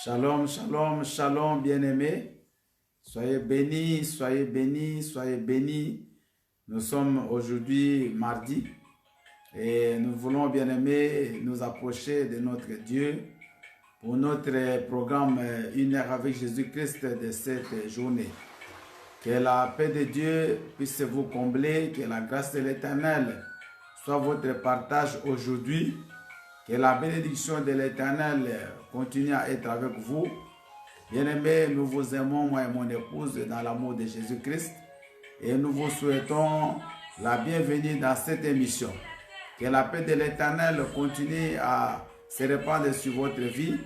Shalom, shalom, shalom, bien-aimés. Soyez bénis, soyez bénis, soyez bénis. Nous sommes aujourd'hui mardi et nous voulons, bien-aimés, nous approcher de notre Dieu pour notre programme Une heure avec Jésus-Christ de cette journée. Que la paix de Dieu puisse vous combler, que la grâce de l'Éternel soit votre partage aujourd'hui. Que la bénédiction de l'Éternel continue à être avec vous. Bien-aimés, nous vous aimons, moi et mon épouse, dans l'amour de Jésus-Christ. Et nous vous souhaitons la bienvenue dans cette émission. Que la paix de l'Éternel continue à se répandre sur votre vie.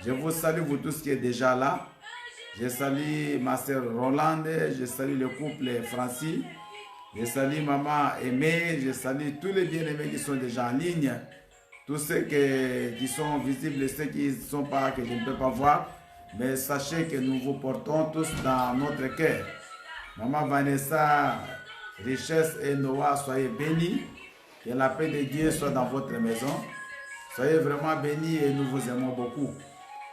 Je vous salue, vous tous qui êtes déjà là. Je salue ma sœur Rolande, je salue le couple Francis. Je salue maman Aimée, je salue tous les bien-aimés qui sont déjà en ligne. Tous ceux qui sont visibles et ceux qui ne sont pas, que je ne peux pas voir. Mais sachez que nous vous portons tous dans notre cœur. Maman Vanessa, Richesse et Noah, soyez bénis. Que la paix de Dieu soit dans votre maison. Soyez vraiment bénis et nous vous aimons beaucoup.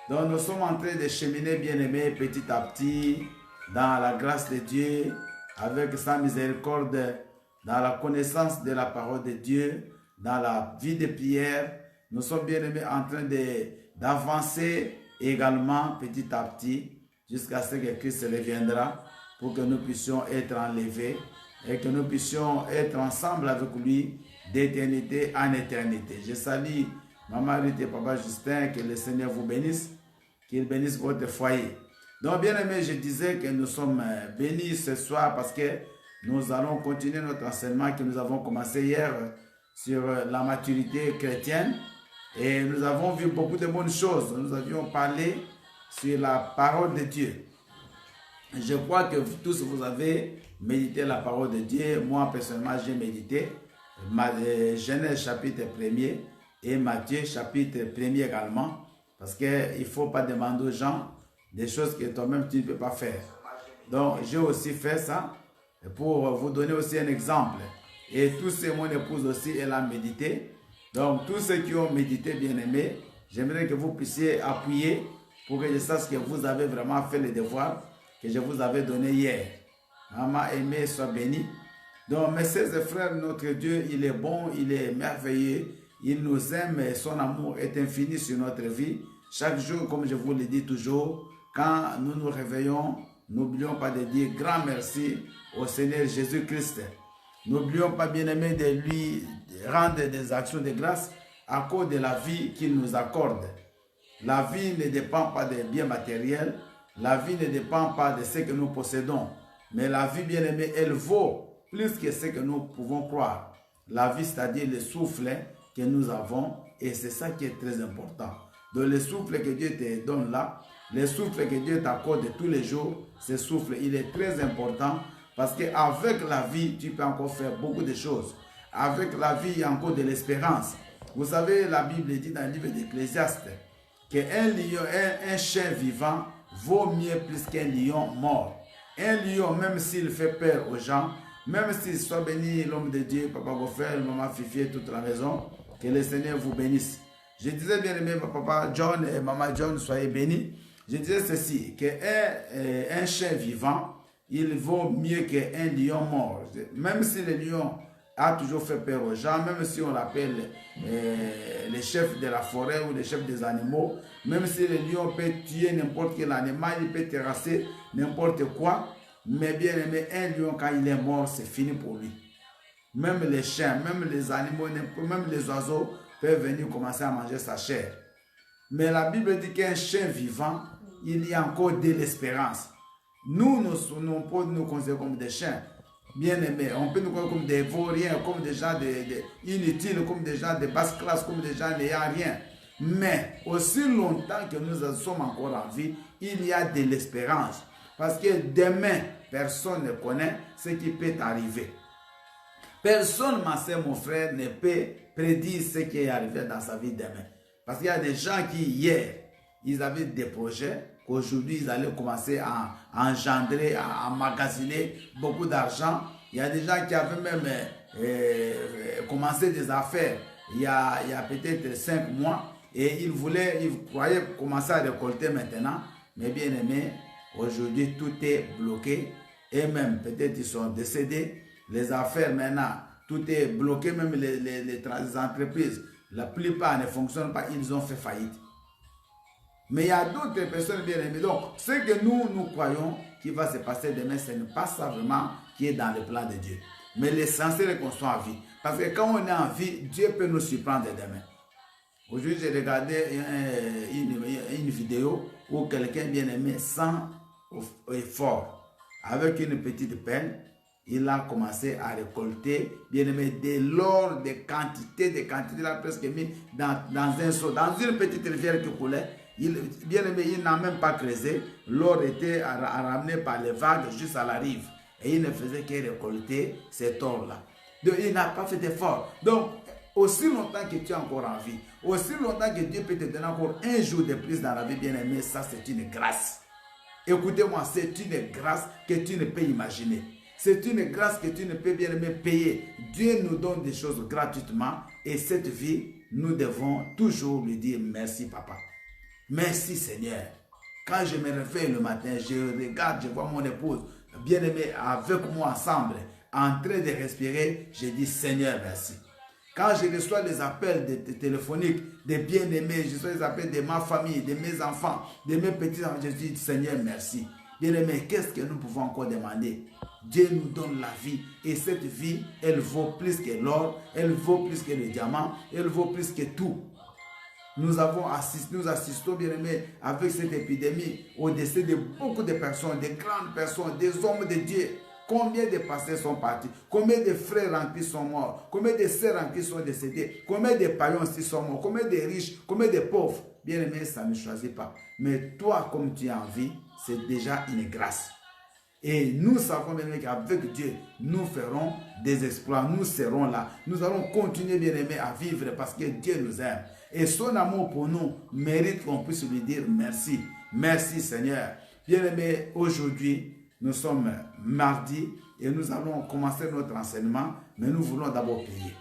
Donc nous sommes en train de cheminer, bien-aimés, petit à petit, dans la grâce de Dieu, avec sa miséricorde, dans la connaissance de la parole de Dieu, dans la vie de prière. Nous sommes, bien-aimés, en train d'avancer également petit à petit jusqu'à ce que Christ reviendra pour que nous puissions être enlevés et que nous puissions être ensemble avec lui d'éternité en éternité. Je salue Maman Ruth et Papa Justin, que le Seigneur vous bénisse, qu'il bénisse votre foyer. Donc, bien-aimés, je disais que nous sommes bénis ce soir parce que nous allons continuer notre enseignement que nous avons commencé hier sur la maturité chrétienne. Et nous avons vu beaucoup de bonnes choses. Nous avions parlé sur la parole de Dieu. Je crois que vous tous, vous avez médité la parole de Dieu. Moi, personnellement, j'ai médité Genèse chapitre 1er et Matthieu chapitre 1er également. Parce qu'il ne faut pas demander aux gens des choses que toi-même tu ne peux pas faire. Donc, j'ai aussi fait ça pour vous donner aussi un exemple. Et tous ces, mon épouse aussi, elle a médité. Donc, tous ceux qui ont médité, bien-aimés, j'aimerais que vous puissiez appuyer pour que je sache que vous avez vraiment fait le devoir que je vous avais donné hier. Maman aimée, sois bénie. Donc, mes sœurs et frères, notre Dieu, il est bon, il est merveilleux. Il nous aime et son amour est infini sur notre vie. Chaque jour, comme je vous le dis toujours, quand nous nous réveillons, n'oublions pas de dire grand merci au Seigneur Jésus-Christ. N'oublions pas, bien-aimés, de lui rendre des actions de grâce à cause de la vie qu'il nous accorde. La vie ne dépend pas des biens matériels, la vie ne dépend pas de ce que nous possédons, mais la vie, bien-aimée, elle vaut plus que ce que nous pouvons croire. La vie, c'est-à-dire le souffle que nous avons, et c'est ça qui est très important. Donc le souffle que Dieu te donne là, le souffle que Dieu t'accorde tous les jours, ce souffle, il est très important. Parce qu'avec la vie, tu peux encore faire beaucoup de choses. Avec la vie, il y a encore de l'espérance. Vous savez, la Bible dit dans le livre d'Ecclésiaste qu'un lion, un chien vivant vaut mieux plus qu'un lion mort. Un lion, même s'il fait peur aux gens, même s'il soit béni, l'homme de Dieu, Papa Goffel, Maman Fifi, toute la maison, que le Seigneur vous bénisse. Je disais, bien aimé, Papa John et Maman John, soyez bénis. Je disais ceci, qu'un chien vivant, il vaut mieux qu'un lion mort. Même si le lion a toujours fait peur aux gens, même si on l'appelle les chefs de la forêt ou les chefs des animaux, même si le lion peut tuer n'importe quel animal, il peut terrasser n'importe quoi, mais bien aimé, un lion quand il est mort, c'est fini pour lui. Même les chiens, même les animaux, même les oiseaux peuvent venir commencer à manger sa chair. Mais la Bible dit qu'un chien vivant, il y a encore de l'espérance. Nous pouvons nous considérer comme des chiens, bien aimés. On peut nous considérer comme des vauriens, comme des gens inutiles, comme des gens de basse classe, comme des gens n'ayant rien. Mais aussi longtemps que nous sommes encore en vie, il y a de l'espérance. Parce que demain, personne ne connaît ce qui peut arriver. Personne, ma soeur, mon frère, ne peut prédire ce qui est arrivé dans sa vie demain. Parce qu'il y a des gens qui, hier, ils avaient des projets, qu'aujourd'hui, ils allaient commencer à engendrer, à emmagasiner beaucoup d'argent. Il y a des gens qui avaient même commencé des affaires il y a peut-être 5 mois. Et il croyait commencer à récolter maintenant. Mais bien aimé, aujourd'hui tout est bloqué. Et même peut-être ils sont décédés. Les affaires maintenant, tout est bloqué. Même les entreprises, la plupart ne fonctionnent pas. Ils ont fait faillite. Mais il y a d'autres personnes bien aimées. Donc, ce que nous croyons qui va se passer demain, ce n'est pas ça vraiment qui est dans le plan de Dieu. Mais l'essentiel est qu'on soit en vie. Parce que quand on est en vie, Dieu peut nous surprendre demain. Aujourd'hui, j'ai regardé une vidéo où quelqu'un bien aimé, sans effort, avec une petite pelle, il a commencé à récolter, bien aimé, de l'or, des quantités, il a presque mis dans un seau, dans une petite rivière qui coulait. Bien aimé, il n'a même pas creusé. L'or était ramené par les vagues juste à la rive. Et il ne faisait que récolter cet or-là. Donc, il n'a pas fait d'effort. Donc, aussi longtemps que tu es encore en vie, aussi longtemps que Dieu peut te donner encore un jour de plus dans la vie, bien aimé, ça c'est une grâce. Écoutez-moi, c'est une grâce que tu ne peux imaginer. C'est une grâce que tu ne peux bien aimer payer. Dieu nous donne des choses gratuitement et cette vie, nous devons toujours lui dire merci papa. Merci Seigneur. Quand je me réveille le matin, je regarde, je vois mon épouse, bien aimée, avec moi ensemble, en train de respirer, je dis Seigneur merci. Quand je reçois les appels téléphoniques des bien-aimés, je reçois les appels de ma famille, de mes enfants, de mes petits-enfants, je dis Seigneur merci. Bien-aimés, qu'est-ce que nous pouvons encore demander? Dieu nous donne la vie et cette vie, elle vaut plus que l'or, elle vaut plus que le diamant, elle vaut plus que tout. Nous assistons bien aimés avec cette épidémie au décès de beaucoup de personnes, de grandes personnes, des hommes de Dieu. Combien de pasteurs sont partis? Combien de frères remplis sont morts? Combien de sœurs remplis sont décédés? Combien de païens aussi sont morts? Combien de riches? Combien de pauvres? Bien aimé, ça ne choisit pas. Mais toi, comme tu es en vie, c'est déjà une grâce. Et nous savons bien aimé qu'avec Dieu, nous ferons des exploits. Nous serons là. Nous allons continuer bien aimé à vivre parce que Dieu nous aime. Et son amour pour nous mérite qu'on puisse lui dire merci. Merci Seigneur. Bien aimé, aujourd'hui, nous sommes mardi et nous allons commencer notre enseignement, mais nous voulons d'abord prier.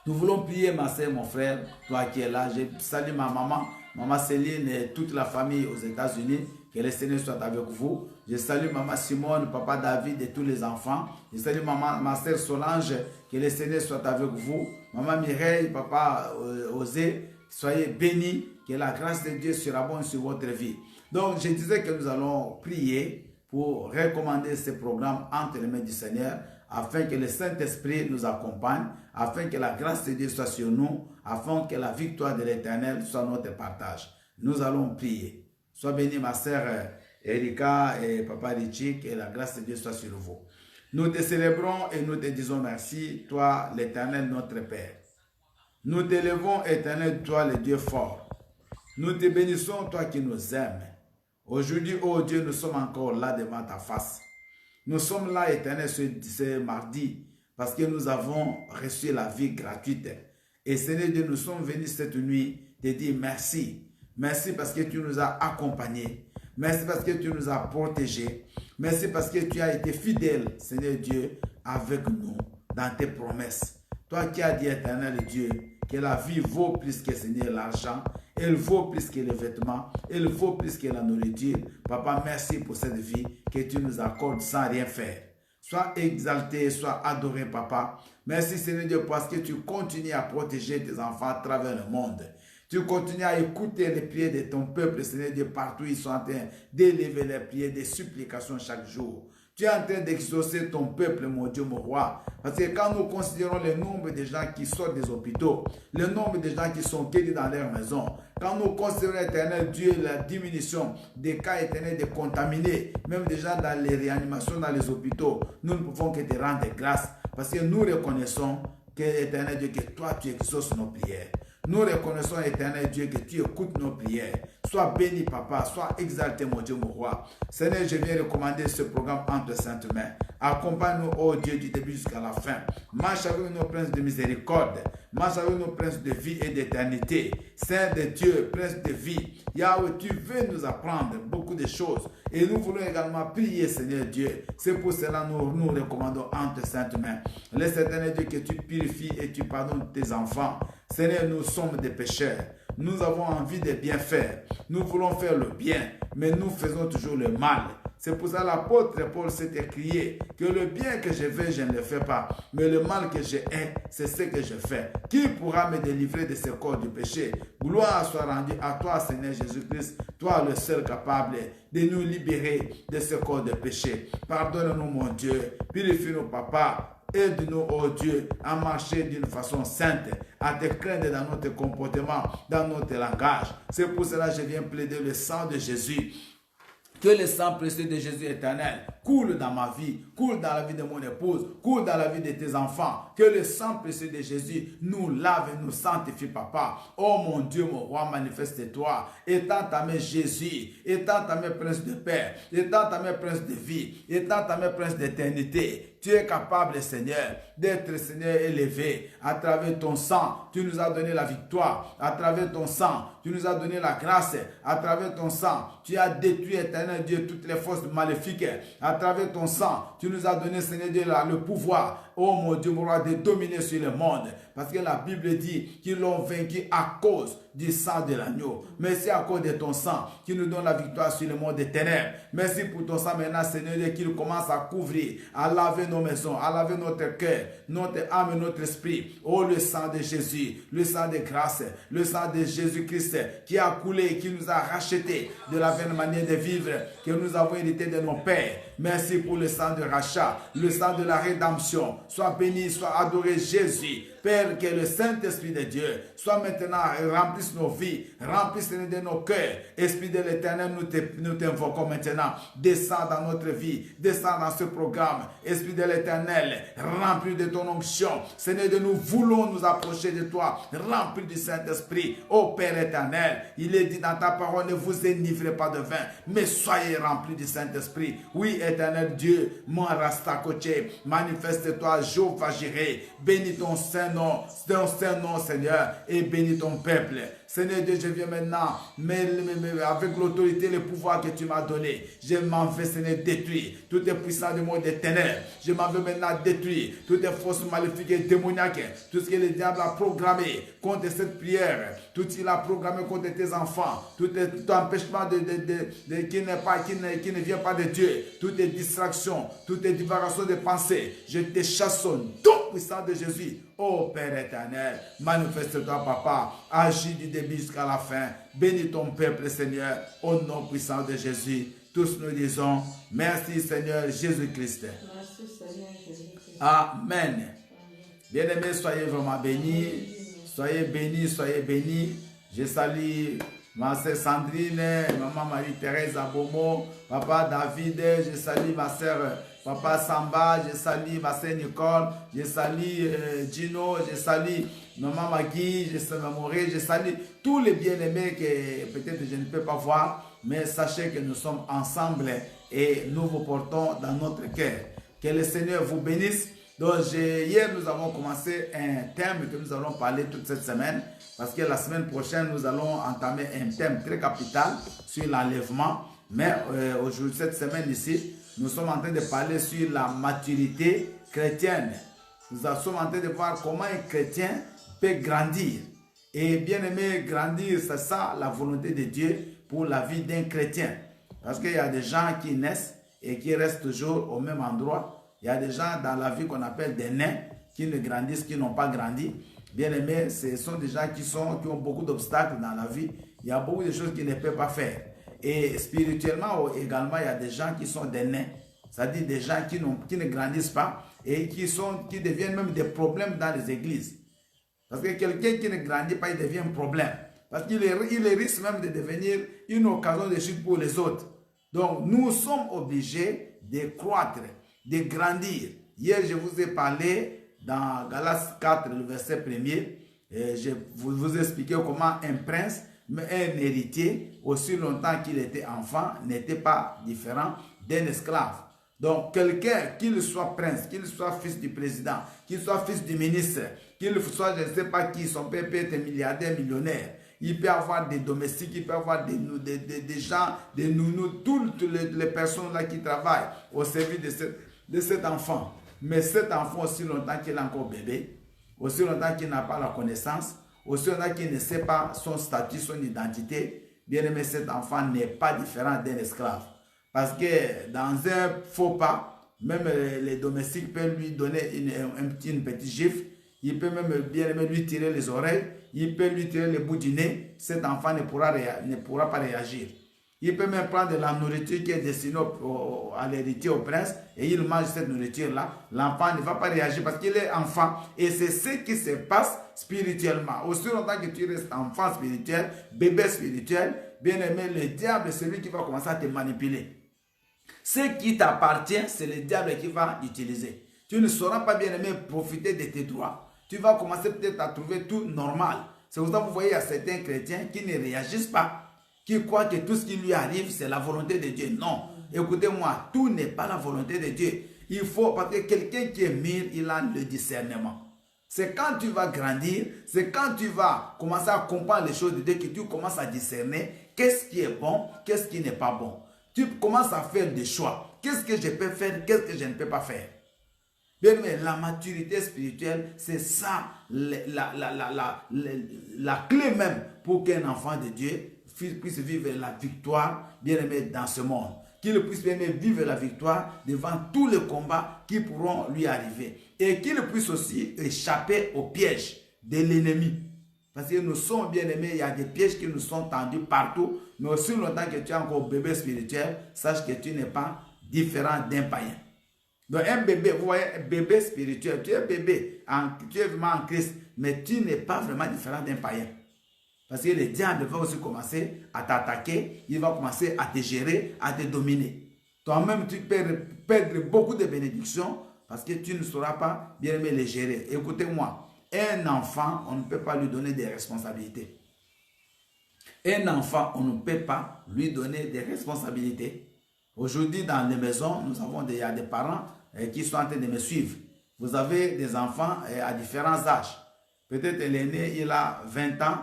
Nous voulons prier, ma soeur, mon frère, toi qui es là. Je salue ma maman Céline et toute la famille aux États-Unis. Que le Seigneur soit avec vous. Je salue maman Simone, papa David et tous les enfants. Je salue ma soeur Solange. Que le Seigneur soit avec vous. Maman Mireille, papa Osé, soyez bénis. Que la grâce de Dieu sera bonne sur votre vie. Donc, je disais que nous allons prier pour recommander ce programme entre les mains du Seigneur, afin que le Saint-Esprit nous accompagne, afin que la grâce de Dieu soit sur nous, afin que la victoire de l'Éternel soit notre partage. Nous allons prier. Sois béni ma sœur Erika et papa Richie, que la grâce de Dieu soit sur vous. Nous te célébrons et nous te disons merci, toi l'Éternel notre Père. Nous t'élevons, Éternel, toi le Dieu fort. Nous te bénissons, toi qui nous aimes. Aujourd'hui, oh Dieu, nous sommes encore là devant ta face. Nous sommes là, Éternel, ce mardi, parce que nous avons reçu la vie gratuite. Et Seigneur Dieu, nous sommes venus cette nuit te dire merci. Merci parce que tu nous as accompagnés. Merci parce que tu nous as protégés. Merci parce que tu as été fidèle, Seigneur Dieu, avec nous dans tes promesses. Toi qui as dit, Éternel Dieu, que la vie vaut plus que, Seigneur, l'argent. Elle vaut plus que les vêtements. Elle vaut plus que la nourriture. Papa, merci pour cette vie que tu nous accordes sans rien faire. Sois exalté, sois adoré, Papa. Merci, Seigneur Dieu, parce que tu continues à protéger tes enfants à travers le monde. Tu continues à écouter les prières de ton peuple, Seigneur Dieu, partout ils sont en train d'élever les prières, des supplications chaque jour. Tu es en train d'exaucer ton peuple, mon Dieu, mon roi. Parce que quand nous considérons le nombre de gens qui sortent des hôpitaux, le nombre de gens qui sont guéris dans leur maison, quand nous considérons, Éternel Dieu, la diminution des cas éternels de contaminés, même des gens dans les réanimations, dans les hôpitaux, nous ne pouvons que te rendre grâce. Parce que nous reconnaissons que, Éternel Dieu, que toi, tu exauces nos prières. Nous reconnaissons, Éternel Dieu, que tu écoutes nos prières. Sois béni, Papa. Sois exalté, mon Dieu, mon roi. Seigneur, je viens recommander ce programme entre saintes mains. Accompagne-nous, oh Dieu, du début jusqu'à la fin. Marche avec nous, prince de miséricorde. Marche avec nous, prince de vie et d'éternité. Saint de Dieu, prince de vie. Yahweh, tu veux nous apprendre beaucoup de choses. Et nous voulons également prier, Seigneur Dieu. C'est pour cela que nous recommandons entre saintes mains. Laisse, Éternel Dieu, que tu purifies et tu pardonnes tes enfants. Seigneur, nous sommes des pécheurs. Nous avons envie de bien faire. Nous voulons faire le bien, mais nous faisons toujours le mal. C'est pour ça que l'apôtre Paul s'est écrié que le bien que je veux, je ne le fais pas. Mais le mal que je hais, c'est ce que je fais. Qui pourra me délivrer de ce corps du péché? Gloire soit rendue à toi, Seigneur Jésus-Christ, toi le seul capable de nous libérer de ce corps de péché. Pardonne-nous, mon Dieu. Purifie-nous, Papa. Aide-nous, oh Dieu, à marcher d'une façon sainte, à te craindre dans notre comportement, dans notre langage. C'est pour cela que je viens plaider le sang de Jésus. Que le sang précieux de Jésus éternel coule dans ma vie, coule dans la vie de mon épouse, coule dans la vie de tes enfants. Que le sang précieux de Jésus nous lave et nous sanctifie, Papa. Oh mon Dieu, mon roi, manifeste-toi. Étends ta main, Jésus. Étends ta main, prince de paix. Étends ta main, prince de vie. Étends ta main, prince d'éternité. Tu es capable, Seigneur, d'être, Seigneur, élevé. À travers ton sang, tu nous as donné la victoire. À travers ton sang, tu nous as donné la grâce. À travers ton sang, tu as détruit, éternel Dieu, toutes les forces maléfiques. À travers ton sang, tu nous as donné, Seigneur Dieu, le pouvoir, oh mon Dieu, mon roi, de dominer sur le monde. Parce que la Bible dit qu'ils l'ont vaincu à cause du sang de l'agneau. Merci à cause de ton sang qui nous donne la victoire sur le monde des ténèbres. Merci pour ton sang maintenant, Seigneur Dieu, qu'il commence à couvrir, à laver nos maisons, à laver notre cœur, notre âme et notre esprit. Oh, le sang de Jésus, le sang de grâce, le sang de Jésus-Christ qui a coulé, qui nous a racheté de la vaine manière de vivre que nous avons hérité de nos pères. Merci pour le sang de rachat, le sang de la rédemption. Sois béni, sois adoré Jésus. Père, que le Saint-Esprit de Dieu soit maintenant remplisse nos vies, remplisse de nos cœurs. Esprit de l'Éternel, nous t'invoquons maintenant. Descends dans notre vie, descends dans ce programme. Esprit de l'Éternel, remplis de ton onction. Seigneur, nous voulons nous approcher de toi, remplis du Saint-Esprit. Ô Père éternel, il est dit dans ta parole, ne vous enivrez pas de vin, mais soyez remplis du Saint-Esprit. Oui, éternel Dieu, mon Rastakoché, manifeste-toi, Jéhovah Jireh. Bénis ton Saint-Nom, Seigneur, et bénis ton peuple. Seigneur Dieu, je viens maintenant, mais avec l'autorité et le pouvoir que tu m'as donné, je m'en vais, Seigneur, détruire toutes les puissances du monde des ténèbres. Je m'en vais maintenant détruire toutes les forces maléfiques et démoniaques, tout ce que le diable a programmé contre cette prière, tout ce qu'il a programmé contre tes enfants, tout empêchement qui ne vient pas de Dieu, toutes les distractions, toutes les divagations de pensée, je te chasse au nom puissant de Jésus. Ô Père éternel, manifeste-toi, Papa, agis du début jusqu'à la fin. Bénis ton peuple, Seigneur, au nom puissant de Jésus. Tous nous disons, merci Seigneur Jésus-Christ. Merci Seigneur Jésus-Christ. Amen. Bien-aimés, soyez vraiment bénis. Soyez bénis, soyez bénis. Je salue ma sœur Sandrine, maman Marie-Thérèse Abomo, papa David, je salue ma sœur Papa Samba, je salue ma sœur Nicole, je salue Gino, je salue maman Magui, je salue Mamoré, je salue tous les bien-aimés que peut-être je ne peux pas voir, mais sachez que nous sommes ensemble et nous vous portons dans notre cœur. Que le Seigneur vous bénisse. Donc hier nous avons commencé un thème que nous allons parler toute cette semaine, parce que la semaine prochaine nous allons entamer un thème très capital sur l'enlèvement. Mais aujourd'hui, cette semaine ici, nous sommes en train de parler sur la maturité chrétienne. Nous sommes en train de voir comment un chrétien peut grandir. Et bien aimé, grandir, c'est ça la volonté de Dieu pour la vie d'un chrétien. Parce qu'il y a des gens qui naissent et qui restent toujours au même endroit. Il y a des gens dans la vie qu'on appelle des nains, qui ne grandissent, qui n'ont pas grandi. Bien aimé, ce sont des gens qui ont beaucoup d'obstacles dans la vie. Il y a beaucoup de choses qu'ils ne peuvent pas faire. Et spirituellement également, il y a des gens qui sont des nains. C'est-à-dire des gens qui ne grandissent pas et qui deviennent même des problèmes dans les églises. Parce que quelqu'un qui ne grandit pas, il devient un problème. Parce qu'il risque même de devenir une occasion de chute pour les autres. Donc, nous sommes obligés de croître, de grandir. Hier, je vous ai parlé dans Galates 4, le verset 1er. Je vous ai expliqué comment un prince, mais un héritier, aussi longtemps qu'il était enfant, n'était pas différent d'un esclave. Donc, quelqu'un, qu'il soit prince, qu'il soit fils du président, qu'il soit fils du ministre, qu'il soit, je ne sais pas qui, son père peut être milliardaire, millionnaire. Il peut avoir des domestiques, il peut avoir des gens, des nounous, toutes les personnes là qui travaillent au service de cet enfant. Mais cet enfant, aussi longtemps qu'il est encore bébé, aussi longtemps qu'il n'a pas la connaissance, Aussi, on a qui ne sait pas son statut, son identité. Bien aimé, cet enfant n'est pas différent d'un esclave. Parce que dans un faux pas, même les domestiques peuvent lui donner une petite gifle. Il peut même bien aimé lui tirer les oreilles. Il peut lui tirer le bout du nez. Cet enfant ne pourra pas réagir. Il peut même prendre de la nourriture qui est destinée à l'héritier, au prince, et il mange cette nourriture-là. L'enfant ne va pas réagir parce qu'il est enfant. Et c'est ce qui se passe spirituellement. Aussi longtemps que tu restes enfant spirituel, bébé spirituel, bien aimé, le diable, c'est lui qui va commencer à te manipuler. Ce qui t'appartient, c'est le diable qui va utiliser. Tu ne sauras pas, bien aimé, profiter de tes droits. Tu vas commencer peut-être à trouver tout normal. C'est pour ça que vous voyez, il y a certains chrétiens qui ne réagissent pas, qui croient que tout ce qui lui arrive, c'est la volonté de Dieu. Non, écoutez-moi, tout n'est pas la volonté de Dieu. Il faut, parce que quelqu'un qui est mûr, il a le discernement. C'est quand tu vas grandir, c'est quand tu vas commencer à comprendre les choses de Dieu que tu commences à discerner qu'est-ce qui est bon, qu'est-ce qui n'est pas bon. Tu commences à faire des choix. Qu'est-ce que je peux faire, qu'est-ce que je ne peux pas faire. Bien, mais la maturité spirituelle, c'est ça la clé même pour qu'un enfant de Dieu puisse vivre la victoire, bien aimé, dans ce monde. Qu'il puisse bien aimé vivre la victoire devant tous les combats qui pourront lui arriver. Et qu'il puisse aussi échapper aux pièges de l'ennemi. Parce que nous sommes bien aimés, il y a des pièges qui nous sont tendus partout. Mais aussi longtemps que tu es encore bébé spirituel, sache que tu n'es pas différent d'un païen. Donc un bébé, vous voyez, un bébé spirituel, tu es bébé, tu es vraiment en Christ, mais tu n'es pas vraiment différent d'un païen. Parce que le diable va aussi commencer à t'attaquer, il va commencer à te gérer, à te dominer. Toi-même, tu peux perdre beaucoup de bénédictions parce que tu ne sauras pas bien aimer les gérer. Écoutez-moi, un enfant, on ne peut pas lui donner des responsabilités. Un enfant, on ne peut pas lui donner des responsabilités. Aujourd'hui, dans les maisons, nous avons il y a des parents qui sont en train de me suivre. Vous avez des enfants à différents âges. Peut-être l'aîné, il a 20 ans.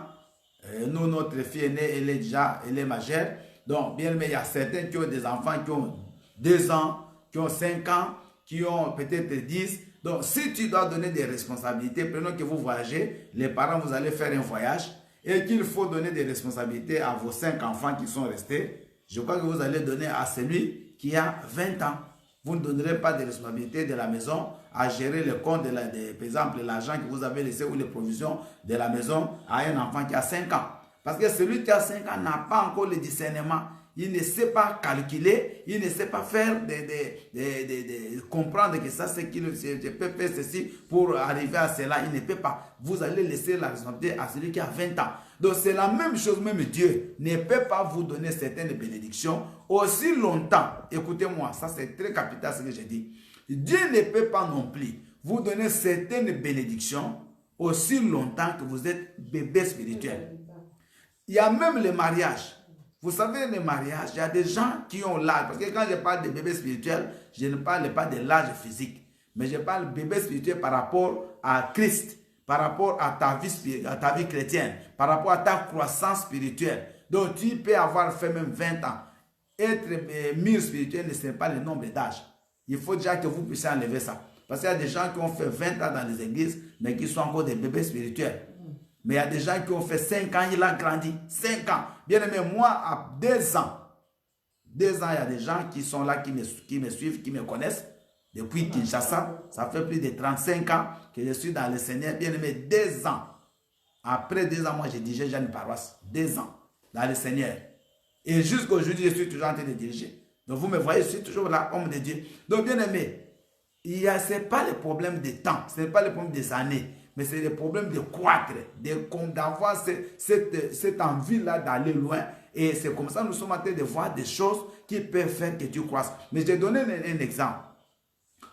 Nous, notre fille aînée, elle est majeure. Donc, bien aimé, il y a certains qui ont des enfants qui ont 2 ans, qui ont 5 ans, qui ont peut-être 10. Donc, si tu dois donner des responsabilités, prenons que vous voyagez, les parents, vous allez faire un voyage et qu'il faut donner des responsabilités à vos 5 enfants qui sont restés. Je crois que vous allez donner à celui qui a 20 ans. Vous ne donnerez pas de responsabilité de la maison à gérer le compte, par exemple, l'argent que vous avez laissé ou les provisions de la maison à un enfant qui a 5 ans. Parce que celui qui a 5 ans n'a pas encore le discernement. Il ne sait pas calculer, il ne sait pas faire, comprendre que ça, c'est qu'il peut faire ceci pour arriver à cela. Il ne peut pas. Vous allez laisser la responsabilité à celui qui a 20 ans. Donc c'est la même chose, même Dieu ne peut pas vous donner certaines bénédictions aussi longtemps. Écoutez-moi, ça c'est très capital ce que j'ai dit. Dieu ne peut pas non plus vous donner certaines bénédictions aussi longtemps que vous êtes bébé spirituel. Il y a même le mariage. Vous savez, le mariage, il y a des gens qui ont l'âge. Parce que quand je parle de bébé spirituel, je ne parle pas de l'âge physique. Mais je parle de bébé spirituel par rapport à Christ, par rapport à ta vie chrétienne, par rapport à ta croissance spirituelle. Donc, tu peux avoir fait même 20 ans. Être mûr spirituel ne c'est pas le nombre d'âge. Il faut déjà que vous puissiez enlever ça. Parce qu'il y a des gens qui ont fait 20 ans dans les églises, mais qui sont encore des bébés spirituels. Mais il y a des gens qui ont fait 5 ans, il a grandi. 5 ans. Bien aimé, moi, à 2 ans, 2 ans, il y a des gens qui sont là, qui me suivent, qui me connaissent. Depuis Kinshasa, ça fait plus de 35 ans que je suis dans le Seigneur. Bien aimé, 2 ans. Après 2 ans, moi, j'ai dirigé une paroisse. 2 ans dans le Seigneur. Et jusqu'à aujourd'hui, je suis toujours en train de diriger. Donc, vous me voyez, je suis toujours là, homme de Dieu. Donc, bien aimé, ce n'est pas le problème des temps, ce n'est pas le problème des années. Mais c'est le problème de croître, d'avoir cette envie-là d'aller loin. Et c'est comme ça que nous sommes en train de voir des choses qui peuvent faire que tu croisses. Mais je vais donner un exemple.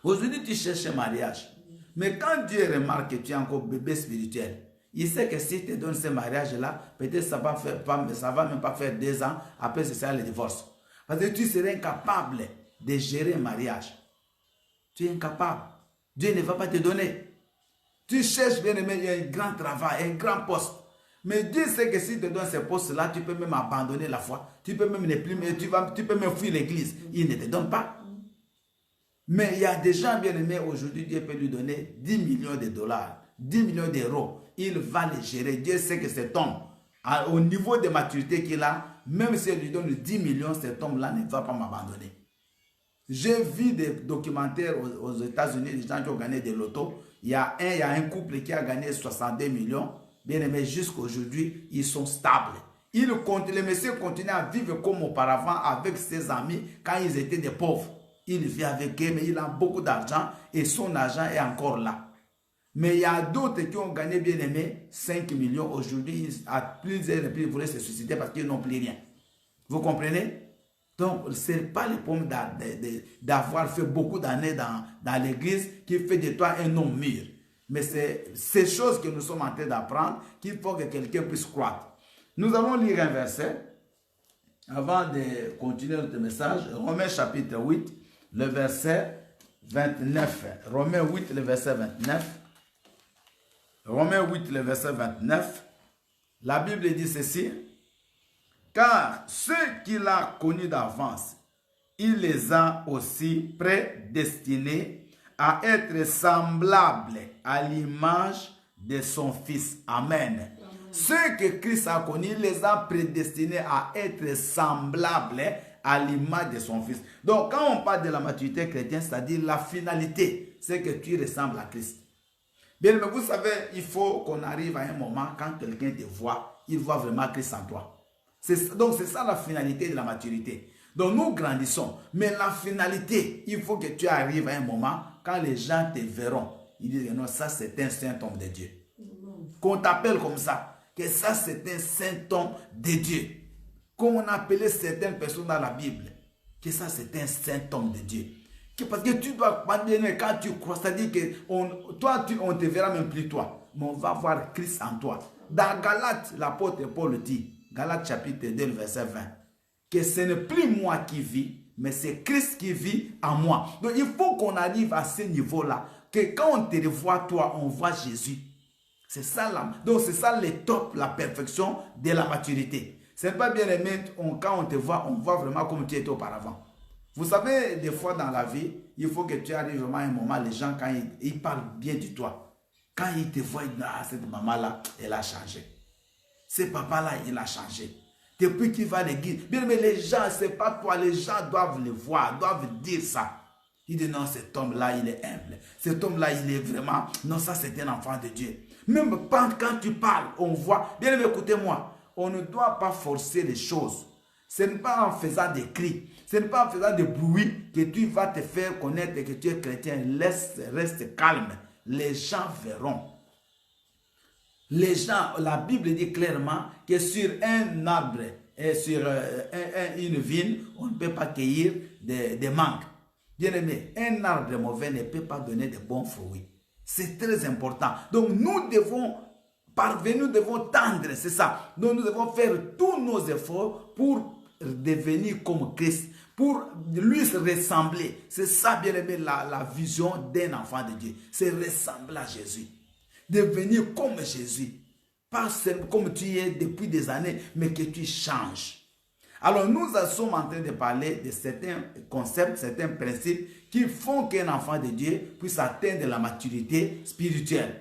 Aujourd'hui, tu cherches un mariage. Mais quand Dieu remarque que tu es encore bébé spirituel, il sait que si tu te donnes ce mariage-là, peut-être ça va même pas faire 2 ans, après c'est ça le divorce. Parce que tu serais incapable de gérer un mariage. Tu es incapable. Dieu ne va pas te donner. Tu cherches, bien aimé, il y a un grand travail, un grand poste. Mais Dieu sait que si tu te donnes ce poste-là, tu peux même abandonner la foi. Tu peux même ne plus, tu peux même fuir l'église. Il ne te donne pas. Mais il y a des gens, bien aimés, aujourd'hui, Dieu peut lui donner 10 millions de dollars, 10 millions d'euros. il va les gérer. Dieu sait que cet homme, au niveau de maturité qu'il a, même si il lui donne 10 millions, cet homme-là ne va pas m'abandonner. J'ai vu des documentaires aux États-Unis, des gens qui ont gagné des lotos. Il y a un couple qui a gagné 62 millions. Bien aimé, jusqu'à aujourd'hui, ils sont stables. Le monsieur continue à vivre comme auparavant avec ses amis quand ils étaient des pauvres. Il vit avec eux, mais il a beaucoup d'argent et son argent est encore là. Mais il y a d'autres qui ont gagné, bien aimé, 5 millions. Aujourd'hui, à plusieurs reprises, ils voulaient se suicider parce qu'ils n'ont plus rien. Vous comprenez? Donc, ce n'est pas le problème d'avoir fait beaucoup d'années dans l'église qui fait de toi un homme mûr. Mais c'est ces choses que nous sommes en train d'apprendre qu'il faut que quelqu'un puisse croître. Nous allons lire un verset avant de continuer notre message. Romains chapitre 8, le verset 29. Romains 8, le verset 29. Romains 8, le verset 29. La Bible dit ceci. Car ceux qu'il a connus d'avance, il les a aussi prédestinés à être semblables à l'image de son Fils. Amen. Ceux que Christ a connus, il les a prédestinés à être semblables à l'image de son Fils. Donc, quand on parle de la maturité chrétienne, c'est-à-dire la finalité, c'est que tu ressembles à Christ. Bien, mais vous savez, il faut qu'on arrive à un moment, quand quelqu'un te voit, il voit vraiment Christ en toi. Donc, c'est ça la finalité de la maturité. Donc, nous grandissons. Mais la finalité, il faut que tu arrives à un moment, quand les gens te verront, ils disent, non, ça c'est un saint homme de Dieu. Qu'on t'appelle comme ça, que ça c'est un saint homme de Dieu. Comme on appelait certaines personnes dans la Bible, que ça c'est un saint homme de Dieu. Parce que tu dois, quand tu crois, c'est-à-dire que toi, on ne te verra même plus toi, mais on va voir Christ en toi. Dans Galates, l'apôtre Paul dit, Galates chapitre 2, verset 20, que ce n'est plus moi qui vis, mais c'est Christ qui vit en moi. Donc il faut qu'on arrive à ce niveau-là, que quand on te revoit toi, on voit Jésus. C'est ça là. Donc c'est ça le top, la perfection de la maturité. Ce n'est pas bien aimé, quand on te voit, on voit vraiment comme tu étais auparavant. Vous savez, des fois dans la vie, il faut que tu arrives vraiment à un moment, les gens, quand ils parlent bien de toi, quand ils te voient, ils disent, ah, cette maman-là, elle a changé. Ce papa-là, il a changé. Depuis qu'il va à l'église. Bien, mais les gens, ce n'est pas toi, les gens doivent le voir, doivent dire ça. Il dit, non, cet homme-là, il est humble. Cet homme-là, il est vraiment, non, ça, c'est un enfant de Dieu. Même quand tu parles, on voit, bien, mais écoutez-moi, on ne doit pas forcer les choses. Ce n'est pas en faisant des cris, ce n'est pas en faisant des bruits que tu vas te faire connaître que tu es chrétien. Reste calme. Les gens verront. Les gens, la Bible dit clairement que sur un arbre et sur une vigne, on ne peut pas cueillir des mangues. Bien aimé, un arbre mauvais ne peut pas donner de bons fruits. C'est très important. Donc nous devons parvenir, nous devons tendre, c'est ça. Donc nous devons faire tous nos efforts pour devenir comme Christ, pour lui ressembler. C'est ça, bien aimé, la vision d'un enfant de Dieu. C'est ressembler à Jésus. Devenir comme Jésus. Pas comme tu es depuis des années, mais que tu changes. Alors nous sommes en train de parler de certains concepts, certains principes qui font qu'un enfant de Dieu puisse atteindre la maturité spirituelle.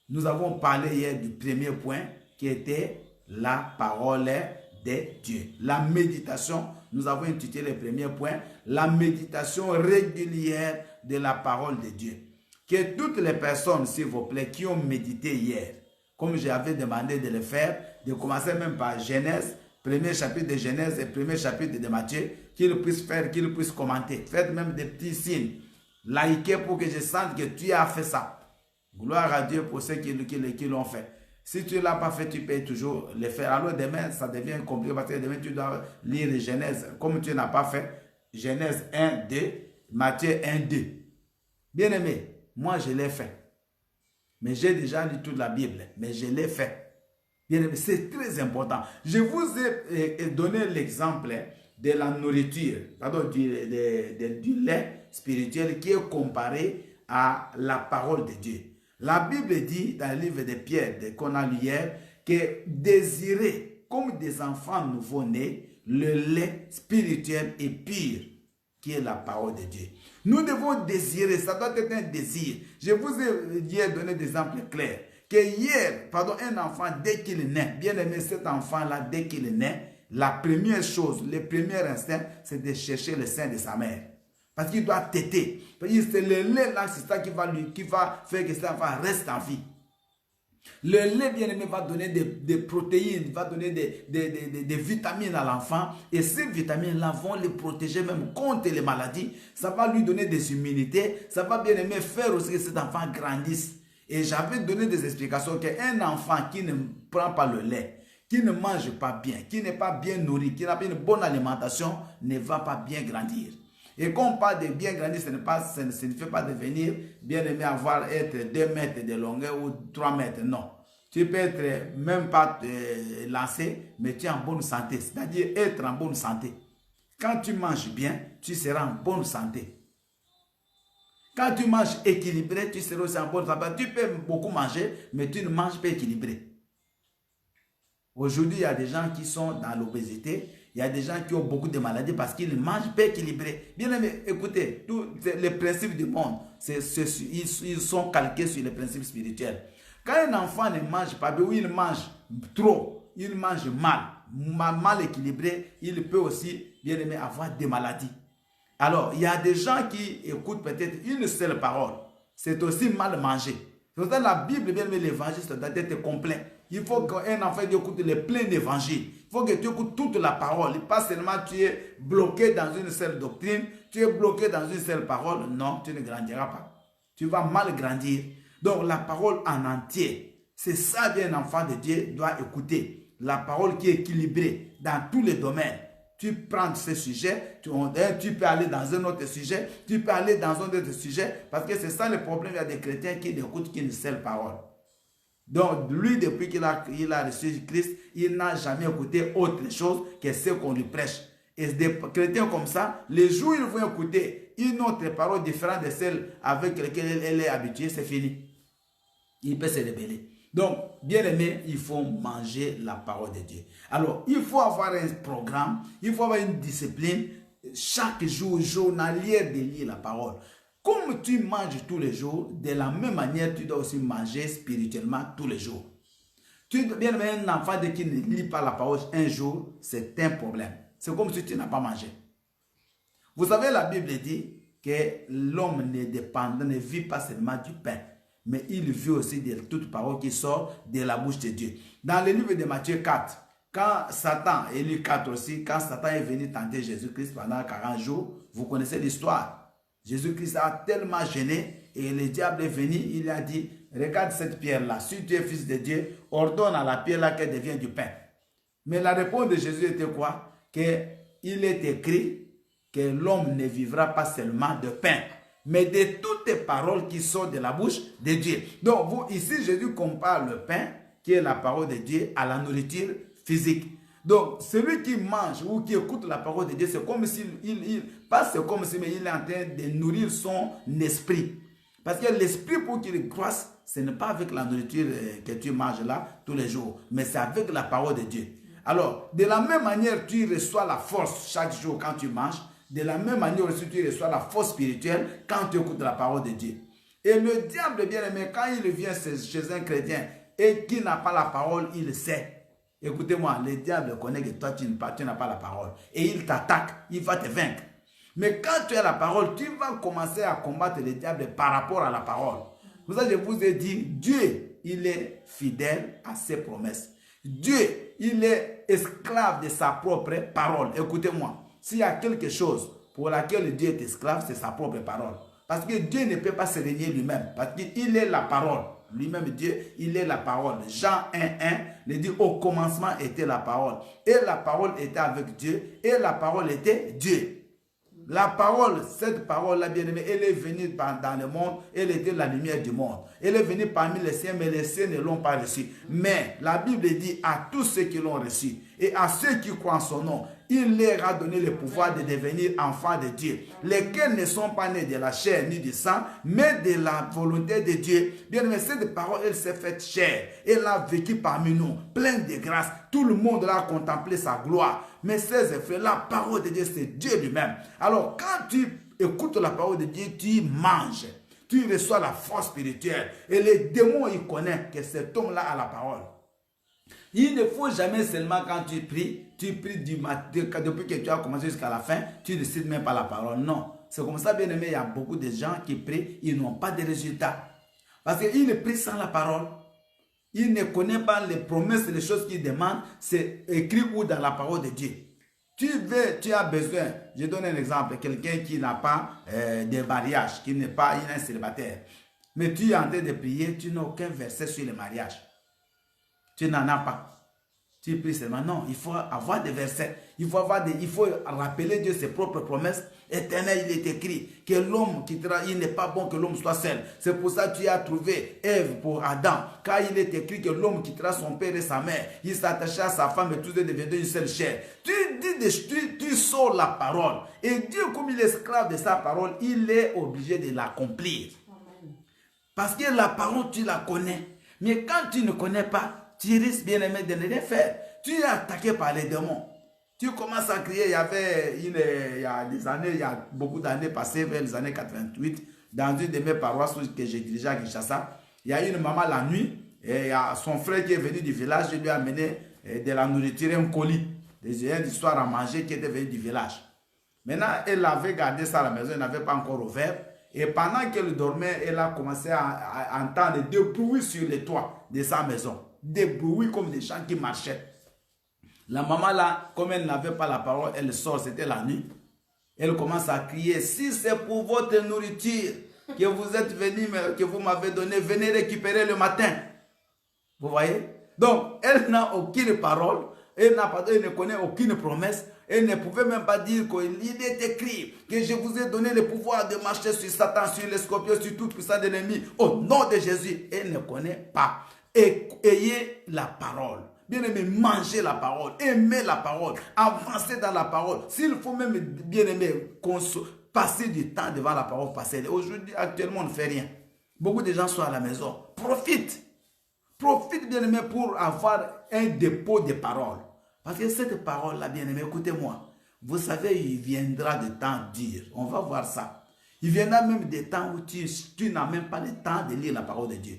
Nous avons parlé hier du premier point qui était la parole de Dieu. La méditation, nous avons intitulé le premier point, la méditation régulière de la parole de Dieu. Que toutes les personnes, s'il vous plaît, qui ont médité hier, comme j'avais demandé de le faire, de commencer même par Genèse, premier chapitre de Genèse et premier chapitre de Matthieu, qu'ils puissent faire, qu'ils puissent commenter. Faites même des petits signes. Likez pour que je sente que tu as fait ça. Gloire à Dieu pour ceux qui l'ont fait. Si tu ne l'as pas fait, tu peux toujours le faire. Alors demain, ça devient compliqué parce que demain, tu dois lire Genèse. Comme tu n'as pas fait, Genèse 1, 2, Matthieu 1, 2. Bien aimé, moi je l'ai fait. Mais j'ai déjà lu toute la Bible, mais je l'ai fait. Bien aimé, c'est très important. Je vous ai donné l'exemple de la nourriture, pardon, du lait spirituel qui est comparé à la parole de Dieu. La Bible dit dans le livre de Pierre qu'on a lu hier que désirer comme des enfants nouveau-nés le lait spirituel et pur qui est la parole de Dieu. Nous devons désirer, ça doit être un désir. Je vous ai hier donné des exemples clairs un enfant, dès qu'il naît, bien aimé, cet enfant-là, dès qu'il naît, la première chose, le premier instinct, c'est de chercher le sein de sa mère. Parce qu'il doit téter. Parce que c'est le lait là, c'est ça qui va faire que cet enfant reste en vie. Le lait, bien aimé, va donner des protéines, va donner des vitamines à l'enfant. Et ces vitamines-là vont le protéger même contre les maladies. Ça va lui donner des immunités. Ça va, bien aimé, faire aussi que cet enfant grandisse. Et j'avais donné des explications qu'un enfant qui ne prend pas le lait, qui ne mange pas bien, qui n'est pas bien nourri, qui n'a pas une bonne alimentation, ne va pas bien grandir. Et quand on parle de bien grandir, ce ne fait pas devenir bien aimé être 2 mètres de longueur ou 3 mètres. Non. Tu peux être même pas lancé, mais tu es en bonne santé. C'est-à-dire être en bonne santé. Quand tu manges bien, tu seras en bonne santé. Quand tu manges équilibré, tu seras aussi en bonne santé. Tu peux beaucoup manger, mais tu ne manges pas équilibré. Aujourd'hui, il y a des gens qui sont dans l'obésité. Il y a des gens qui ont beaucoup de maladies parce qu'ils ne mangent pas équilibré. Bien aimé, écoutez, tous les principes du monde, ils sont calqués sur les principes spirituels. Quand un enfant ne mange pas bien ou il mange trop, il mange mal équilibré, il peut aussi, bien aimé, avoir des maladies. Alors, il y a des gens qui écoutent peut-être une seule parole. C'est aussi mal manger. C'est pour ça que la Bible, bien aimé, l'évangile, ça doit être complet. Il faut qu'un enfant écoute le plein évangile. Il faut que tu écoutes toute la parole. Pas seulement tu es bloqué dans une seule doctrine, tu es bloqué dans une seule parole. Non, tu ne grandiras pas. Tu vas mal grandir. Donc la parole en entier, c'est ça qu'un enfant de Dieu doit écouter. La parole qui est équilibrée dans tous les domaines. Tu prends ce sujet, tu peux aller dans un autre sujet, tu peux aller dans un autre sujet, parce que c'est ça le problème. Il y a des chrétiens qui n'écoutent qu'une seule parole. Donc, lui, depuis qu'il a reçu Christ, il n'a jamais écouté autre chose que ce qu'on lui prêche. Et des chrétiens comme ça, les jours où ils vont écouter une autre parole différente de celle avec laquelle elle est habituée, c'est fini. Il peut se rébeller. Donc, bien aimé, il faut manger la parole de Dieu. Alors, il faut avoir un programme, il faut avoir une discipline, chaque jour, journalière de lire la parole. Comme tu manges tous les jours, de la même manière, tu dois aussi manger spirituellement tous les jours. Bien aimé, un enfant qui ne lit pas la parole un jour, c'est un problème. C'est comme si tu n'as pas mangé. Vous savez, la Bible dit que l'homme ne vit pas seulement du pain, mais il vit aussi de toute parole qui sort de la bouche de Dieu. Dans le livre de Matthieu 4, quand Satan, et Luc 4 aussi, quand Satan est venu tenter Jésus-Christ pendant 40 jours, vous connaissez l'histoire. Jésus-Christ a tellement gêné et le diable est venu, il a dit, regarde cette pierre-là, si tu es fils de Dieu, ordonne à la pierre-là qu'elle devienne du pain. Mais la réponse de Jésus était quoi? Qu'il est écrit que l'homme ne vivra pas seulement de pain, mais de toutes les paroles qui sortent de la bouche de Dieu. Donc, ici, Jésus compare le pain, qui est la parole de Dieu, à la nourriture physique. Donc, celui qui mange ou qui écoute la parole de Dieu, c'est comme s'il, mais il est en train de nourrir son esprit. Parce que l'esprit, pour qu'il croisse, ce n'est pas avec la nourriture que tu manges là tous les jours, mais c'est avec la parole de Dieu. Alors, de la même manière, tu reçois la force chaque jour quand tu manges. De la même manière aussi, tu reçois la force spirituelle quand tu écoutes la parole de Dieu. Et le diable, bien aimé, quand il vient chez un chrétien et qui n'a pas la parole, il sait. Écoutez-moi, le diable connaît que toi, tu n'as pas la parole. Et il t'attaque, il va te vaincre. Mais quand tu as la parole, tu vas commencer à combattre le diable par rapport à la parole. Pour ça, je vous ai dit, Dieu, il est fidèle à ses promesses. Dieu, il est esclave de sa propre parole. Écoutez-moi, s'il y a quelque chose pour laquelle Dieu est esclave, c'est sa propre parole. Parce que Dieu ne peut pas se régner lui-même. Parce qu'il est la parole. Lui-même, Dieu, il est la parole. Jean 1:1 le dit, au commencement était la parole. Et la parole était avec Dieu. Et la parole était Dieu. La parole, cette parole-là, bien-aimée, elle est venue dans le monde. Elle était la lumière du monde. Elle est venue parmi les siens, mais les siens ne l'ont pas reçue. Mais la Bible dit à tous ceux qui l'ont reçu et à ceux qui croient en son nom, il leur a donné le pouvoir de devenir enfants de Dieu, lesquels ne sont pas nés de la chair ni du sang, mais de la volonté de Dieu. Bien aimé, cette parole, elle s'est faite chair. Elle a vécu parmi nous, pleine de grâce. Tout le monde a contemplé sa gloire. Mais ces effets, la parole de Dieu, c'est Dieu lui-même. Alors, quand tu écoutes la parole de Dieu, tu manges. tu reçois la force spirituelle. Et les démons, ils connaissent que cet homme-là a la parole. Il ne faut jamais seulement quand tu pries du matin, depuis que tu as commencé jusqu'à la fin, tu ne cites même pas la parole. Non. C'est comme ça, bien aimé, il y a beaucoup de gens qui prient, ils n'ont pas de résultats. Parce qu'ils ne prient sans la parole. Ils ne connaissent pas les promesses, les choses qu'ils demandent. C'est écrit où dans la parole de Dieu. Tu as besoin, je donne un exemple, quelqu'un qui n'a pas de mariage, qui n'est pas un célibataire. Mais tu es en train de prier, tu n'as aucun verset sur le mariage. Tu n'en as pas. Tu pries seulement. Non, il faut avoir des versets. Il faut rappeler Dieu ses propres promesses. Éternel, il est écrit que l'homme quittera, il n'est pas bon que l'homme soit seul. C'est pour ça que tu as trouvé Ève pour Adam. Car il est écrit que l'homme quittera son père et sa mère. Il s'attachera à sa femme et tous deux deviendront une seule chair. Tu sors la parole. Et Dieu, comme il est esclave de sa parole, il est obligé de l'accomplir. Parce que la parole, tu la connais. Mais quand tu ne connais pas, tu risques bien aimé de ne rien faire. Tu es attaqué par les démons. Tu commences à crier. Il y a des années, il y a beaucoup d'années passées, vers les années 88, dans une de mes paroisses que j'ai dirigées à Kinshasa, il y a une maman la nuit, et il y a son frère qui est venu du village, je lui ai amené de la nourriture, un colis, des histoires à manger qui était venu du village. Maintenant, elle avait gardé ça à la maison, elle n'avait pas encore ouvert. Et pendant qu'elle dormait, elle a commencé à entendre des bruits sur les toits de sa maison. Des bruits comme des gens qui marchaient. La maman là, comme elle n'avait pas la parole, elle sort, c'était la nuit. Elle commence à crier, si c'est pour votre nourriture que vous êtes venu, que vous m'avez donné, venez récupérer le matin. Vous voyez? Donc, elle n'a aucune parole, elle ne connaît aucune promesse. Elle ne pouvait même pas dire qu'il est écrit que je vous ai donné le pouvoir de marcher sur Satan, sur les scorpions, sur tout puissant de l'ennemi. Au nom de Jésus, elle ne connaît pas. Et ayez la parole. Bien aimé, mangez la parole, aimez la parole, avancez dans la parole. S'il faut même, bien aimé, passer du temps devant la parole, passer. Aujourd'hui, actuellement, on ne fait rien. Beaucoup de gens sont à la maison. Profite. Profite, bien aimé, pour avoir un dépôt de paroles. Parce que cette parole-là, bien aimé, écoutez-moi. Vous savez, il viendra des temps durs. On va voir ça. Il viendra même des temps où tu n'as même pas le temps de lire la parole de Dieu.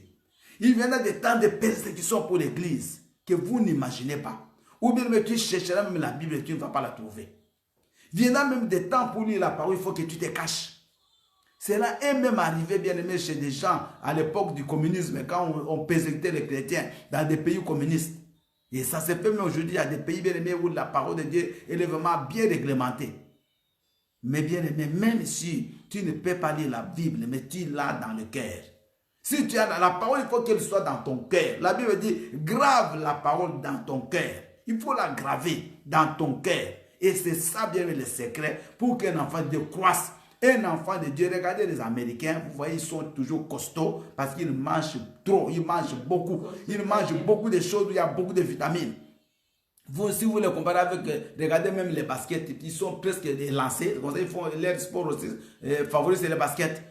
Il viendra des temps de persécution pour l'église que vous n'imaginez pas. Ou bien tu chercheras même la Bible et tu ne vas pas la trouver. Il viendra même des temps pour lire la parole, il faut que tu te caches. Cela est même arrivé, bien aimé, chez des gens à l'époque du communisme, quand on persécutait les chrétiens dans des pays communistes. Et ça se fait même aujourd'hui, il y a des pays, bien aimés, où la parole de Dieu elle est vraiment bien réglementée. Mais bien aimé, même si tu ne peux pas lire la Bible, mais tu l'as dans le cœur. Si tu as la parole, il faut qu'elle soit dans ton cœur. La Bible dit, grave la parole dans ton cœur. Il faut la graver dans ton cœur. Et c'est ça, bien le secret, pour qu'un enfant de Dieu croisse. Un enfant de Dieu, regardez les Américains, vous voyez, ils sont toujours costauds parce qu'ils mangent trop, ils mangent beaucoup. Ils mangent beaucoup de choses où il y a beaucoup de vitamines. Vous, si vous les comparez avec, regardez même les baskets, ils sont presque des lancers. Comme ça, ils font leur sport aussi, favorisent les baskets.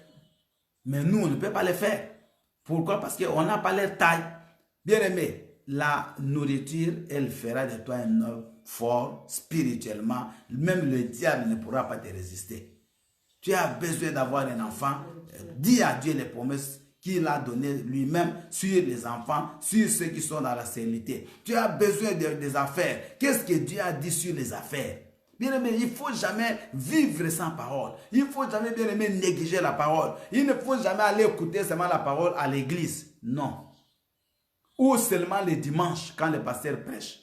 Mais nous, on ne peut pas les faire. Pourquoi? Parce qu'on n'a pas leur taille. Bien aimé, la nourriture, elle fera de toi un homme fort spirituellement. Même le diable ne pourra pas te résister. Tu as besoin d'avoir un enfant. Dis à Dieu les promesses qu'il a données lui-même sur les enfants, sur ceux qui sont dans la stérilité. Tu as besoin des affaires. Qu'est-ce que Dieu a dit sur les affaires? Bien aimé, il ne faut jamais vivre sans parole. Il ne faut jamais, bien aimé, négliger la parole. Il ne faut jamais aller écouter seulement la parole à l'église. Non. Ou seulement les dimanches quand le pasteur prêche.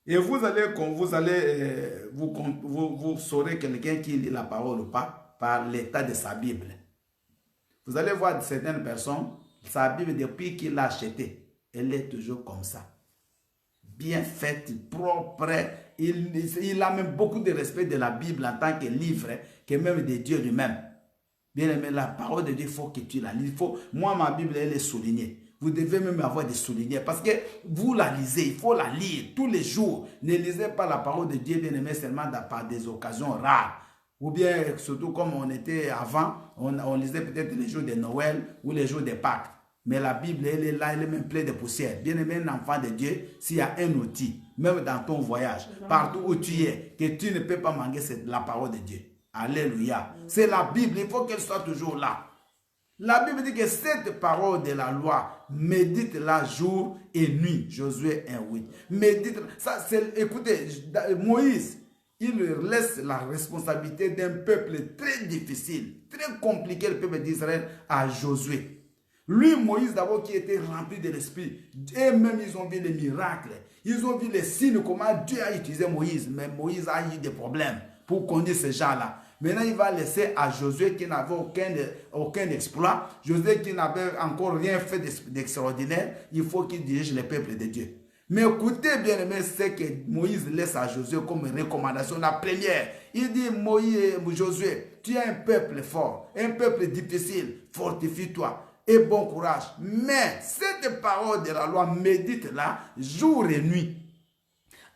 Et vous saurez quelqu'un qui lit la parole ou pas par l'état de sa Bible. Vous allez voir certaines personnes, sa Bible, depuis qu'il l'a achetée, elle est toujours comme ça. Bien faite, propre. Il a même beaucoup de respect de la Bible en tant que livre, que même de Dieu lui-même. Bien aimé, la parole de Dieu, il faut que tu la lises. Moi, ma Bible, elle est soulignée. Vous devez même avoir des soulignés parce que vous la lisez, il faut la lire tous les jours. Ne lisez pas la parole de Dieu, bien aimé, seulement par des occasions rares. Ou bien, surtout comme on était avant, on lisait peut-être les jours de Noël ou les jours de Pâques. Mais la Bible, elle est là, elle est même pleine de poussière. Bien aimé, un enfant de Dieu, s'il y a un outil, même dans ton voyage, partout où tu es, que tu ne peux pas manquer, c'est la parole de Dieu. Alléluia. C'est la Bible, il faut qu'elle soit toujours là. La Bible dit que cette parole de la loi, médite-la jour et nuit. Josué 1:8. Médite. Ça, écoutez, Moïse, il laisse la responsabilité d'un peuple très difficile, très compliqué, le peuple d'Israël, à Josué. Lui, Moïse, d'abord, qui était rempli de l'esprit, et même ils ont vu les miracles, ils ont vu les signes, comment Dieu a utilisé Moïse, mais Moïse a eu des problèmes pour conduire ces gens-là. Maintenant, il va laisser à Josué qui n'avait aucun exploit, Josué qui n'avait encore rien fait d'extraordinaire, il faut qu'il dirige le peuple de Dieu. Mais écoutez bien aimé, c'est que Moïse laisse à Josué comme recommandation. La première, il dit Josué, tu es un peuple fort, un peuple difficile, fortifie-toi et bon courage. Mais cette parole de la loi, médite-la jour et nuit,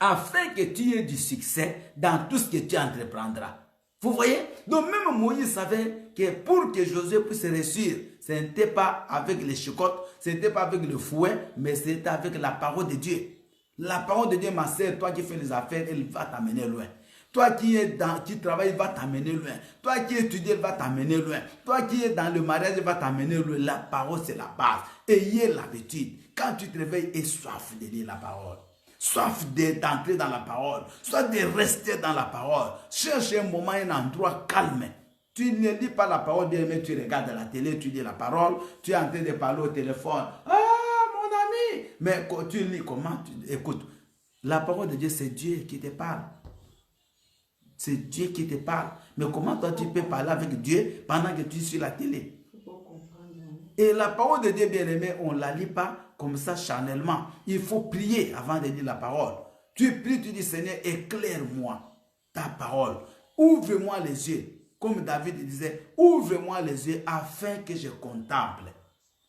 afin que tu aies du succès dans tout ce que tu entreprendras. Vous voyez? Donc même Moïse savait que pour que Josué puisse réussir, ce n'était pas avec les chicottes, ce n'était pas avec le fouet, mais c'était avec la parole de Dieu. La parole de Dieu, ma sœur, toi qui fais les affaires, elle va t'amener loin. Toi qui travailles, elle va t'amener loin. Toi qui étudies, elle va t'amener loin. Toi qui es dans le mariage, elle va t'amener loin. La parole, c'est la base. Ayez l'habitude. Quand tu te réveilles, aie soif de lire la parole. Soif d'entrer dans la parole, soit de rester dans la parole. Cherche un moment, un endroit calme. Tu ne lis pas la parole, bien, mais tu regardes la télé, tu lis la parole, tu es en train de parler au téléphone. Ah, mon ami! Mais quand tu lis, comment tu écoutes? La parole de Dieu, c'est Dieu qui te parle. C'est Dieu qui te parle. Mais comment toi tu peux parler avec Dieu pendant que tu es sur la télé? Et la parole de Dieu, bien aimé, on ne la lit pas comme ça charnellement. Il faut prier avant de lire la parole. Tu pries, tu dis, Seigneur, éclaire-moi ta parole. Ouvre-moi les yeux. Comme David disait, ouvre-moi les yeux afin que je contemple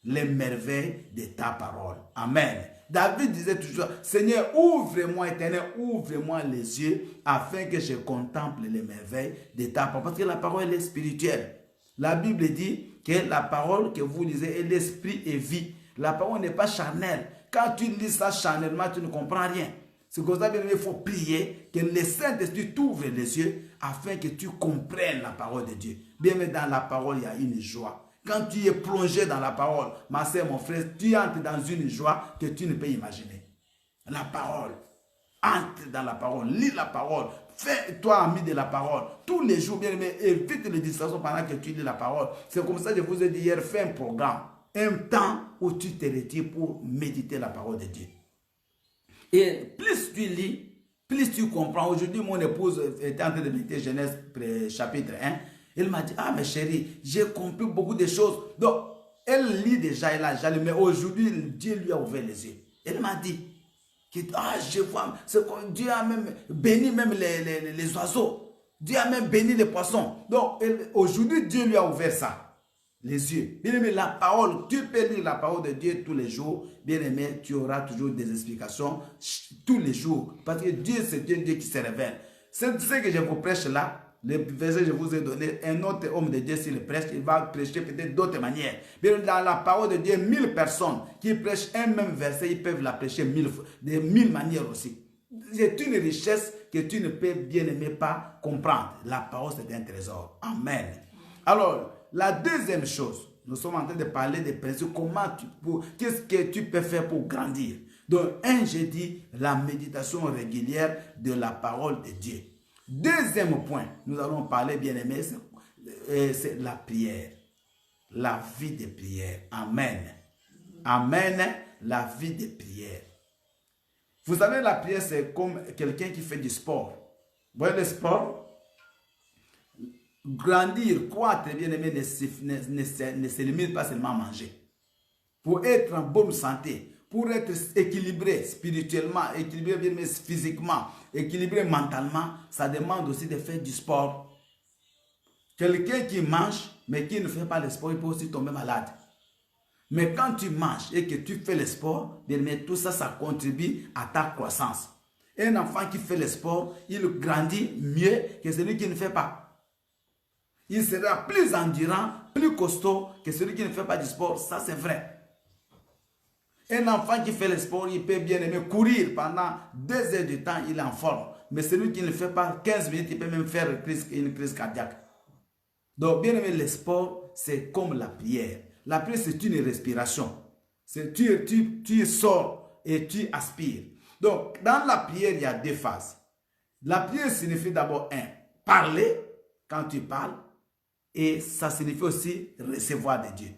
les merveilles de ta parole. Amen. David disait toujours, Seigneur, ouvre-moi, Éternel, ouvre-moi les yeux afin que je contemple les merveilles de ta parole. Parce que la parole, elle est spirituelle. La Bible dit que la parole que vous lisez est l'esprit et vie. La parole n'est pas charnelle. Quand tu lis ça charnellement, tu ne comprends rien. C'est comme ça qu'il faut prier que le Saint-Esprit t'ouvre les yeux afin que tu comprennes la parole de Dieu. Bien, mais dans la parole, il y a une joie. Quand tu es plongé dans la parole, ma soeur, mon frère, tu entres dans une joie que tu ne peux imaginer. La parole. Entre dans la parole, lis la parole. Fais-toi ami de la parole. Tous les jours, bien aimé, évite les distractions pendant que tu lis la parole. C'est comme ça que je vous ai dit hier, fais un programme. Un temps où tu te retires pour méditer la parole de Dieu. Et plus tu lis, plus tu comprends. Aujourd'hui, mon épouse était en train de méditer Genèse chapitre 1. Elle m'a dit, ah mais chérie, j'ai compris beaucoup de choses. Donc, elle lit déjà, elle a déjà lu, mais aujourd'hui, Dieu lui a ouvert les yeux. Elle m'a dit, ah je vois, Dieu a même béni même les oiseaux. Dieu a même béni les poissons. Donc, aujourd'hui, Dieu lui a ouvert ça. Les yeux. Bien aimé, la parole, tu peux lire la parole de Dieu tous les jours. Bien aimé, tu auras toujours des explications tous les jours. Parce que Dieu, c'est Dieu qui se révèle. C'est ce que je vous prêche là. Le verset que je vous ai donné, un autre homme de Dieu, s'il prêche, il va prêcher peut-être d'autres manières. Mais dans la parole de Dieu, 1000 personnes qui prêchent un même verset, ils peuvent la prêcher de 1000 manières aussi. C'est une richesse que tu ne peux bien aimer pas comprendre. La parole, c'est un trésor. Amen. Alors, la deuxième chose, nous sommes en train de parler des principes, qu'est-ce que tu peux faire pour grandir. Donc, j'ai dit la méditation régulière de la parole de Dieu. Deuxième point, nous allons parler, bien aimé, c'est la prière. La vie de prière. Amen. Amen. La vie de prière. Vous savez, la prière, c'est comme quelqu'un qui fait du sport. Vous voyez le sport? Grandir, croître, bien aimé, ne se limite pas seulement à manger. Pour être en bonne santé, pour être équilibré spirituellement, équilibré bien aimé physiquement, équilibré mentalement, ça demande aussi de faire du sport. Quelqu'un qui mange, mais qui ne fait pas le sport, il peut aussi tomber malade. Mais quand tu manges et que tu fais le sport, bien aimé, tout ça, ça contribue à ta croissance. Un enfant qui fait le sport, il grandit mieux que celui qui ne fait pas. Il sera plus endurant, plus costaud que celui qui ne fait pas du sport. Ça, c'est vrai. Un enfant qui fait le sport, il peut bien aimer courir pendant 2 heures de temps, il est en forme. Mais celui qui ne fait pas 15 minutes, il peut même faire une crise cardiaque. Donc, bien aimé, le sport, c'est comme la prière. La prière, c'est une respiration. Tu sors et tu aspires. Donc, dans la prière, il y a deux phases. La prière signifie d'abord, parler quand tu parles. Et ça signifie aussi recevoir de Dieu.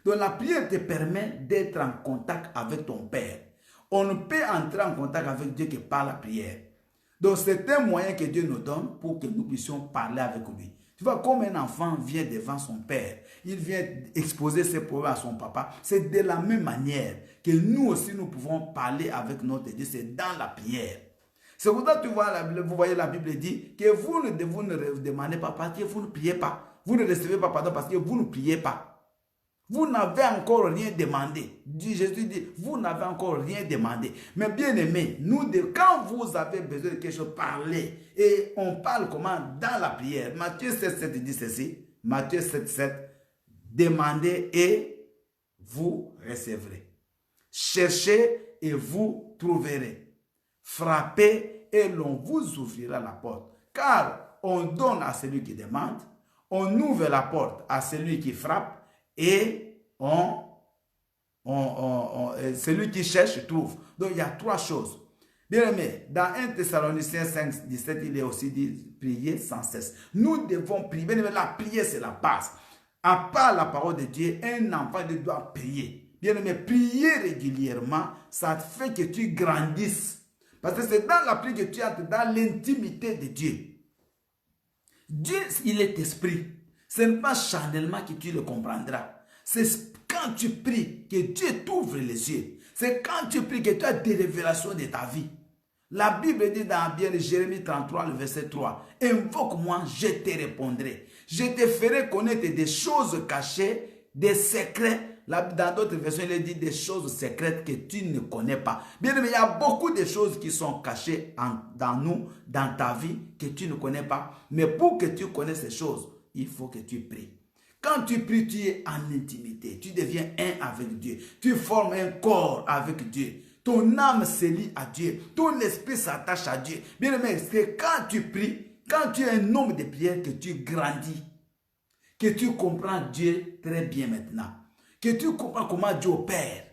Donc, la prière te permet d'être en contact avec ton Père. On ne peut entrer en contact avec Dieu que par la prière. Donc, c'est un moyen que Dieu nous donne pour que nous puissions parler avec lui. Tu vois, comme un enfant vient devant son père, il vient exposer ses problèmes à son papa, c'est de la même manière que nous aussi, nous pouvons parler avec notre Dieu, c'est dans la prière. C'est pour ça que vous voyez la Bible dit que vous ne demandez pas parce que vous ne priez pas. Vous ne recevez pas pardon parce que vous ne priez pas. Vous n'avez encore rien demandé. Jésus dit, vous n'avez encore rien demandé. Mais bien aimé, quand vous avez besoin de quelque chose, parlez. Et on parle comment? Dans la prière. Matthieu 7, 7 dit ceci. Matthieu 7, 7. Demandez et vous recevrez. Cherchez et vous trouverez. Frappez et l'on vous ouvrira la porte. Car on donne à celui qui demande. On ouvre la porte à celui qui frappe. Et celui qui cherche trouve. Donc il y a trois choses. Bien aimé, dans 1 Thessaloniciens 5, 17, il est aussi dit prier sans cesse. Nous devons prier. Bien aimé, la prière c'est la base. À part la parole de Dieu, un enfant doit prier. Bien aimé, prier régulièrement, ça fait que tu grandisses. Parce que c'est dans la prière que tu entres dans l'intimité de Dieu. Dieu, il est esprit. Ce n'est pas charnellement que tu le comprendras. C'est quand tu pries que Dieu t'ouvre les yeux. C'est quand tu pries que tu as des révélations de ta vie. La Bible dit dans bien Jérémie 33, le verset 3. Invoque-moi, je te répondrai. Je te ferai connaître des choses cachées, des secrets. Dans d'autres versions, il dit des choses secrètes que tu ne connais pas. Bien aimé, il y a beaucoup de choses qui sont cachées dans nous, dans ta vie, que tu ne connais pas. Mais pour que tu connaisses ces choses, il faut que tu pries. Quand tu pries, tu es en intimité. Tu deviens un avec Dieu. Tu formes un corps avec Dieu. Ton âme se lie à Dieu. Ton esprit s'attache à Dieu. Bien aimé, c'est quand tu pries, quand tu es un homme de prière, que tu grandis. Que tu comprends Dieu très bien maintenant. Que tu comprends comment Dieu opère.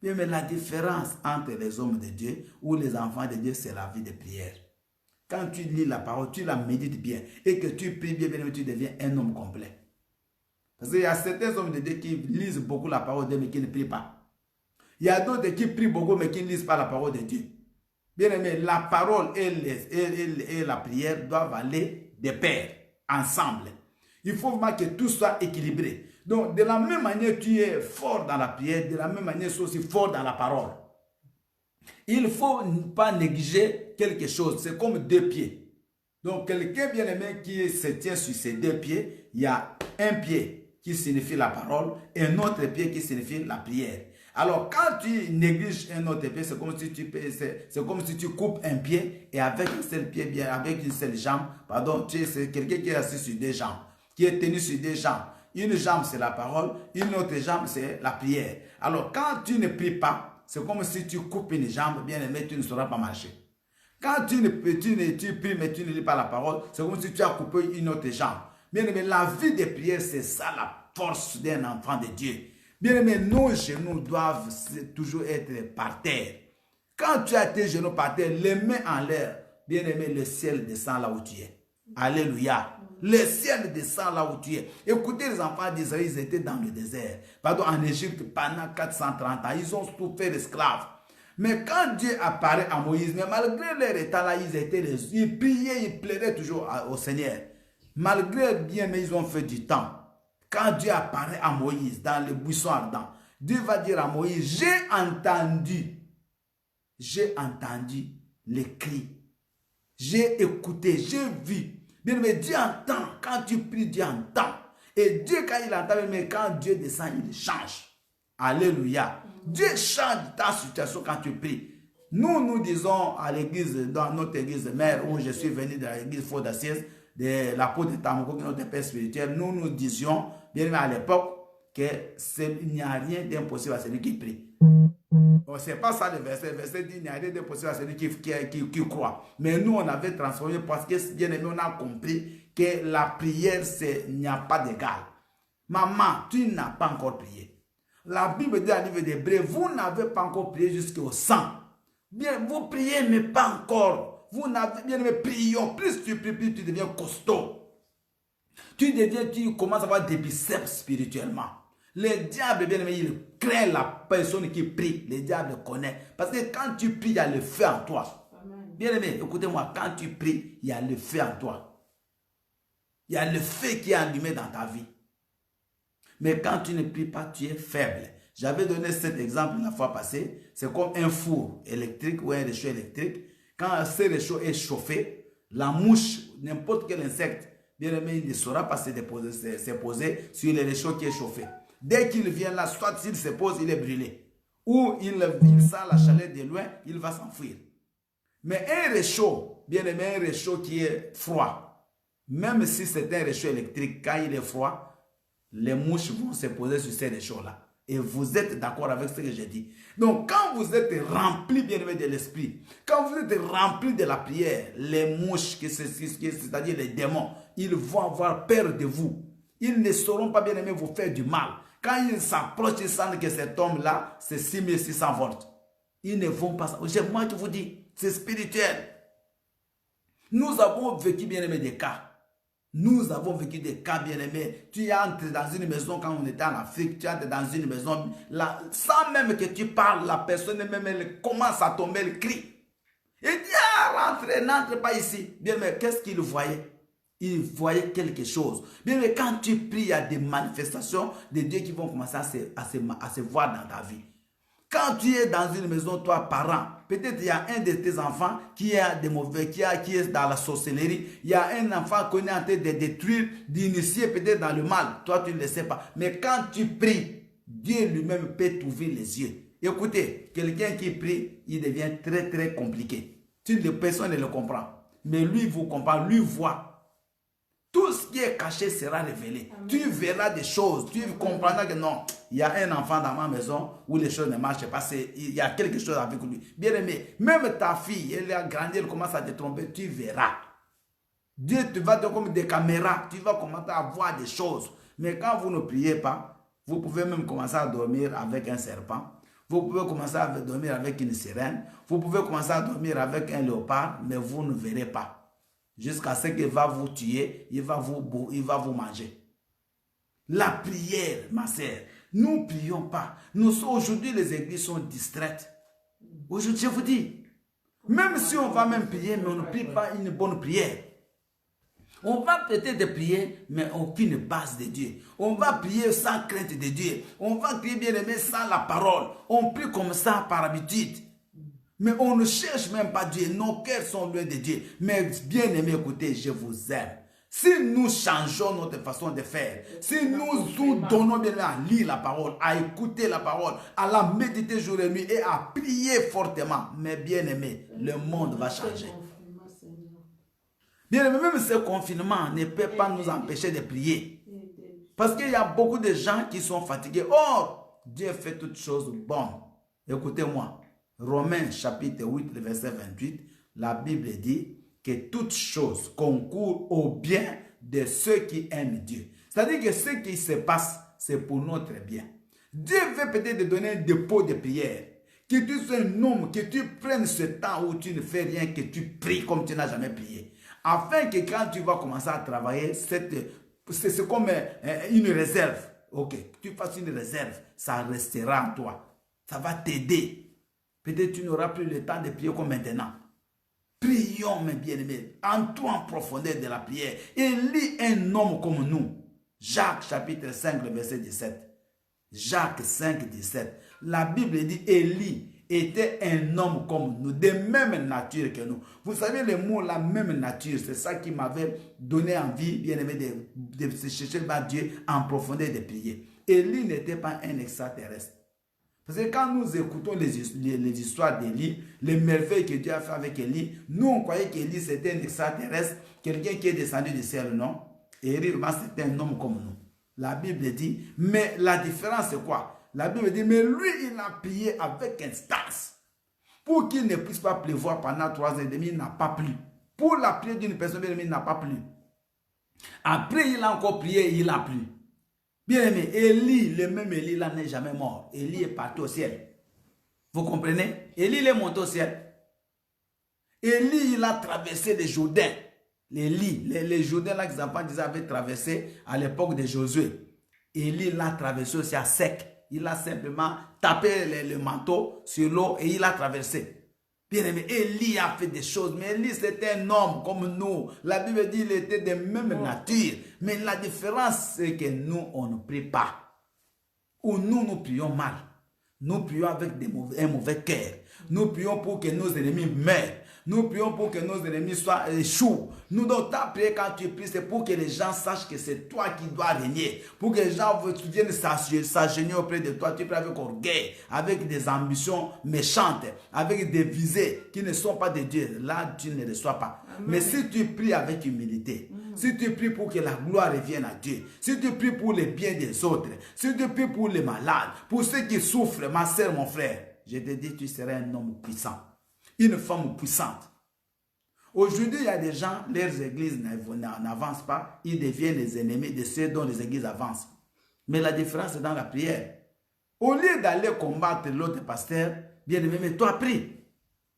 Bien aimé, la différence entre les hommes de Dieu ou les enfants de Dieu, c'est la vie de prière. Quand tu lis la parole, tu la médites bien et que tu pries bien, bien, tu deviens un homme complet. Parce qu'il y a certains hommes de Dieu qui lisent beaucoup la parole de Dieu mais qui ne prient pas. Il y a d'autres qui prient beaucoup mais qui ne lisent pas la parole de Dieu. Bien aimé, la parole et la prière doivent aller de pair, ensemble. Il faut vraiment que tout soit équilibré. Donc, de la même manière, tu es fort dans la prière, de la même manière, tu es aussi fort dans la parole. Il ne faut pas négliger quelque chose. C'est comme deux pieds. Donc, quelqu'un bien aimé qui se tient sur ses deux pieds, il y a un pied qui signifie la parole et un autre pied qui signifie la prière. Alors, quand tu négliges un autre pied, c'est comme si tu coupes un pied et avec un seul pied, bien, avec une seule jambe, pardon, c'est quelqu'un qui est assis sur deux jambes, qui est tenu sur deux jambes. Une jambe, c'est la parole, une autre jambe, c'est la prière. Alors, quand tu ne pries pas, c'est comme si tu coupes une jambe, bien aimé, tu ne sauras pas marcher. Quand tu pries, mais tu ne lis pas la parole, c'est comme si tu as coupé une autre jambe. Bien aimé, la vie de prière, c'est ça la force d'un enfant de Dieu. Bien aimé, nos genoux doivent toujours être par terre. Quand tu as tes genoux par terre, les mains en l'air, bien aimé, le ciel descend là où tu es. Alléluia. Le ciel descend là où tu es. Écoutez les enfants d'Israël, ils étaient dans le désert. Pardon, en Égypte, pendant 430 ans, ils ont souffert d'esclaves. Mais quand Dieu apparaît à Moïse, mais malgré leur état là, ils priaient, ils plaidaient toujours au Seigneur. Malgré bien, mais ils ont fait du temps. Quand Dieu apparaît à Moïse dans le buisson ardent, Dieu va dire à Moïse, j'ai entendu les cris. J'ai écouté, j'ai vu. Bien, mais Dieu entend. Quand tu pries, Dieu entend. Et Dieu, quand il entend, mais quand Dieu descend, il change. Alléluia. Dieu change ta situation quand tu pries. Nous disons à l'église, dans notre église mère, où je suis venu de l'église Fort d'Assiette, de l'apôtre de Tamoko, notre père spirituel, nous disions, bien à l'époque, qu'il n'y a rien d'impossible à celui qui prie. Bon, ce n'est pas ça le verset. Le verset dit, il n'y a rien de possible à celui qui croit. Mais nous, on avait transformé parce que, bien aimé, on a compris que la prière, il n'y a pas d'égal. Maman, tu n'as pas encore prié. La Bible dit dans le livre d'Hébreux, vous n'avez pas encore prié jusqu'au sang. Bien, vous priez, mais pas encore. Vous n'avez bien aimé, prions. Plus tu pries, plus tu deviens costaud. Tu commences à avoir des biceps spirituellement. Le diable, bien aimé, il craint la personne qui prie. Le diable connaît. Parce que quand tu pries, il y a le feu en toi. Amen. Bien aimé, écoutez-moi, quand tu pries, il y a le feu en toi. Il y a le feu qui est allumé dans ta vie. Mais quand tu ne pries pas, tu es faible. J'avais donné cet exemple la fois passée. C'est comme un four électrique ou un réchaud électrique. Quand ce réchaud est chauffé, la mouche, n'importe quel insecte, bien aimé, il ne saura pas se poser sur le réchaud qui est chauffé. Dès qu'il vient là, soit s'il se pose, il est brûlé. Ou il sent la chaleur de loin, il va s'enfuir. Mais un réchaud, bien aimé, un réchaud qui est froid, même si c'est un réchaud électrique, quand il est froid, les mouches vont se poser sur ces réchauds-là. Et vous êtes d'accord avec ce que j'ai dit. Donc, quand vous êtes rempli, bien aimé, de l'esprit, quand vous êtes rempli de la prière, les mouches, c'est-à-dire les démons, ils vont avoir peur de vous. Ils ne sauront pas, bien aimé, vous faire du mal. Quand ils s'approchent, ils sentent que cet homme-là, c'est 6600 volts. Ils ne vont pas... C'est moi qui vous dis, c'est spirituel. Nous avons vécu, bien aimé, des cas. Nous avons vécu des cas, bien aimés. Tu entres dans une maison quand on était en Afrique, tu entres dans une maison, là, sans même que tu parles, la personne même elle commence à tomber, elle crie. Il dit, ah, rentre, n'entre pas ici. Bien aimé, qu'est-ce qu'il voyait? Il voyait quelque chose. Bien aimé, quand tu pries, il y a des manifestations de Dieu qui vont commencer à se voir dans ta vie. Quand tu es dans une maison, toi, parent, peut-être il y a un de tes enfants qui est des mauvais, qui est dans la sorcellerie. Il y a un enfant qu'on est en train de détruire, d'initier peut-être dans le mal. Toi, tu ne le sais pas. Mais quand tu pries, Dieu lui-même peut t'ouvrir les yeux. Écoutez, quelqu'un qui prie, il devient très, très compliqué. Personne ne le comprend. Mais lui, vous comprend, lui voit. Tout ce qui est caché sera révélé. Amen. Tu verras des choses. Tu comprendras que non, il y a un enfant dans ma maison où les choses ne marchent pas. Il y a quelque chose avec lui. Bien aimé, même ta fille, elle a grandi, elle commence à te tromper. Tu verras. Dieu te va donner comme des caméras. Tu vas commencer à voir des choses. Mais quand vous ne priez pas, vous pouvez même commencer à dormir avec un serpent. Vous pouvez commencer à dormir avec une sirène. Vous pouvez commencer à dormir avec un léopard, mais vous ne verrez pas. Jusqu'à ce qu'il va vous tuer, il va vous manger. La prière, ma sœur, nous ne prions pas. Aujourd'hui, les églises sont distraites. Aujourd'hui, je vous dis, même si on va même prier, mais on ne prie pas une bonne prière. On va peut-être prier, mais aucune base de Dieu. On va prier sans crainte de Dieu. On va prier, bien aimé, sans la parole. On prie comme ça par habitude. Mais on ne cherche même pas Dieu. Nos cœurs sont loin de Dieu. Mais bien aimé, écoutez, je vous aime. Si nous changeons notre façon de faire, si nous donnons bien à lire la parole, à écouter la parole, à la méditer jour et nuit et à prier fortement, mais bien aimé, le monde va changer. Bien aimé, même ce confinement ne peut pas nous empêcher de prier. Parce qu'il y a beaucoup de gens qui sont fatigués. Or, Dieu fait toutes choses bonnes. Écoutez-moi. Romains chapitre 8, verset 28, la Bible dit que toutes choses concourent au bien de ceux qui aiment Dieu. C'est-à-dire que ce qui se passe, c'est pour notre bien. Dieu veut peut-être te donner un dépôt de prière. Que tu sois un homme, que tu prennes ce temps où tu ne fais rien, que tu pries comme tu n'as jamais prié. Afin que quand tu vas commencer à travailler, c'est comme une réserve. Ok, tu fasses une réserve, ça restera en toi. Ça va t'aider. Peut-être tu n'auras plus le temps de prier comme maintenant. Prions, mes bien-aimés, entrons en profondeur de la prière. Élie un homme comme nous. Jacques chapitre 5, verset 17. Jacques 5, 17. La Bible dit Élie était un homme comme nous, de même nature que nous. Vous savez le mot la même nature, c'est ça qui m'avait donné envie, bien-aimé, de chercher Dieu en profondeur de prier. Élie n'était pas un extraterrestre. Parce que quand nous écoutons les histoires d'Élie, les merveilles que Dieu a fait avec Élie, nous on croyait qu'Élie c'était un extraterrestre, quelqu'un qui est descendu du ciel, non? Et réellement c'était un homme comme nous. La Bible dit, mais la différence c'est quoi? La Bible dit, mais lui, il a prié avec instance. Pour qu'il ne puisse pas pleuvoir pendant 3 ans et demi, il n'a pas plu. Pour la prière d'une personne, bien aimé, il n'a pas plu. Après, il a encore prié, il a plu. Bien aimé, Élie, le même Élie là n'est jamais mort. Élie est parti au ciel. Vous comprenez? Élie est monté au ciel. Élie, il a traversé les Jourdains. Les Jourdains là que les enfants disaient avaient traversé à l'époque de Josué. Élie l'a traversé aussi à sec. Il a simplement tapé le manteau sur l'eau et il a traversé. Bien aimé, Élie a fait des choses, mais Élie c'était un homme comme nous. La Bible dit qu'il était de même nature. Mais la différence c'est que nous, on ne prie pas. Ou nous prions mal. Nous prions avec un mauvais cœur. Nous prions pour que nos ennemis meurent. Nous prions pour que nos ennemis soient échoués. Nous devons prier quand tu pries, c'est pour que les gens sachent que c'est toi qui dois régner. Pour que les gens viennent s'agenouiller auprès de toi. Tu pries avec orgueil, avec des ambitions méchantes, avec des visées qui ne sont pas de Dieu. Là, tu ne reçois pas. Amen. Mais si tu pries avec humilité, si tu pries pour que la gloire revienne à Dieu, si tu pries pour le bien des autres, si tu pries pour les malades, pour ceux qui souffrent, ma soeur, mon frère, je te dis, tu seras un homme puissant. Une femme puissante. Aujourd'hui, il y a des gens, leurs églises n'avancent pas, ils deviennent les ennemis de ceux dont les églises avancent. Mais la différence est dans la prière. Au lieu d'aller combattre l'autre pasteur, bien aimé, mais toi prie.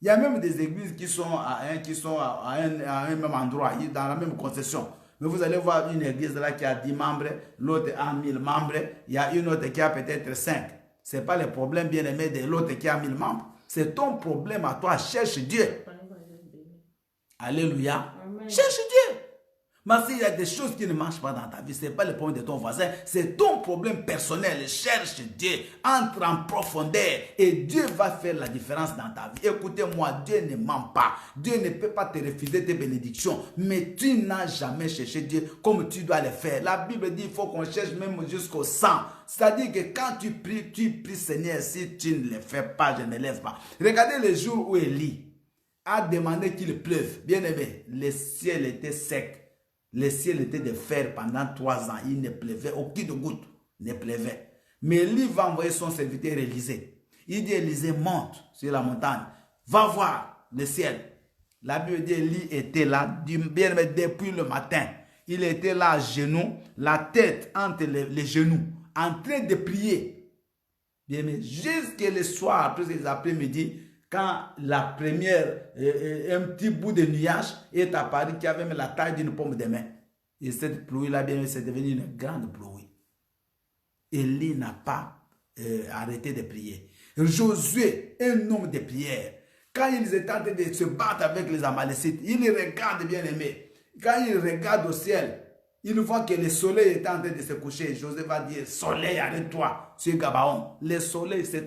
Il y a même des églises qui sont à un même endroit, dans la même concession. Mais vous allez voir une église là qui a 10 membres, l'autre a 1000 membres, il y a une autre qui a peut-être 5. Ce n'est pas le problème, bien aimé, de l'autre qui a 1000 membres. C'est ton problème à toi. Cherche Dieu. Alléluia. Amen. Cherche Dieu. Mais s'il y a des choses qui ne marchent pas dans ta vie, ce n'est pas le problème de ton voisin. C'est ton problème personnel. Cherche Dieu. Entre en profondeur. Et Dieu va faire la différence dans ta vie. Écoutez-moi, Dieu ne ment pas. Dieu ne peut pas te refuser tes bénédictions. Mais tu n'as jamais cherché Dieu comme tu dois le faire. La Bible dit qu'il faut qu'on cherche même jusqu'au sang. C'est-à-dire que quand tu pries, Seigneur, si tu ne le fais pas, je ne laisse pas. Regardez le jour où Élie a demandé qu'il pleuve. Bien aimé, le ciel était sec. Le ciel était de fer pendant 3 ans. Il ne pleuvait, aucune goutte ne pleuvait. Mais Élie va envoyer son serviteur Élisée. Il dit, Élisée, monte sur la montagne. Va voir le ciel. La Bible dit, Élie était là, bien aimé, depuis le matin. Il était là à genoux, la tête entre les genoux, en train de prier. Bien aimé, jusqu'à le soir, après les après-midi, quand la première, un petit bout de nuage est apparu qui avait la taille d'une pomme de main. Et cette pluie-là, bien, c'est devenu une grande pluie. Élie n'a pas arrêté de prier. Josué, un homme de prière, quand ils étaient en train de se battre avec les Amalécites, il regarde, bien aimé. Quand il regarde au ciel, il voit que le soleil est en train de se coucher. Josué va dire, soleil, arrête-toi sur Gabaon. Le soleil s'est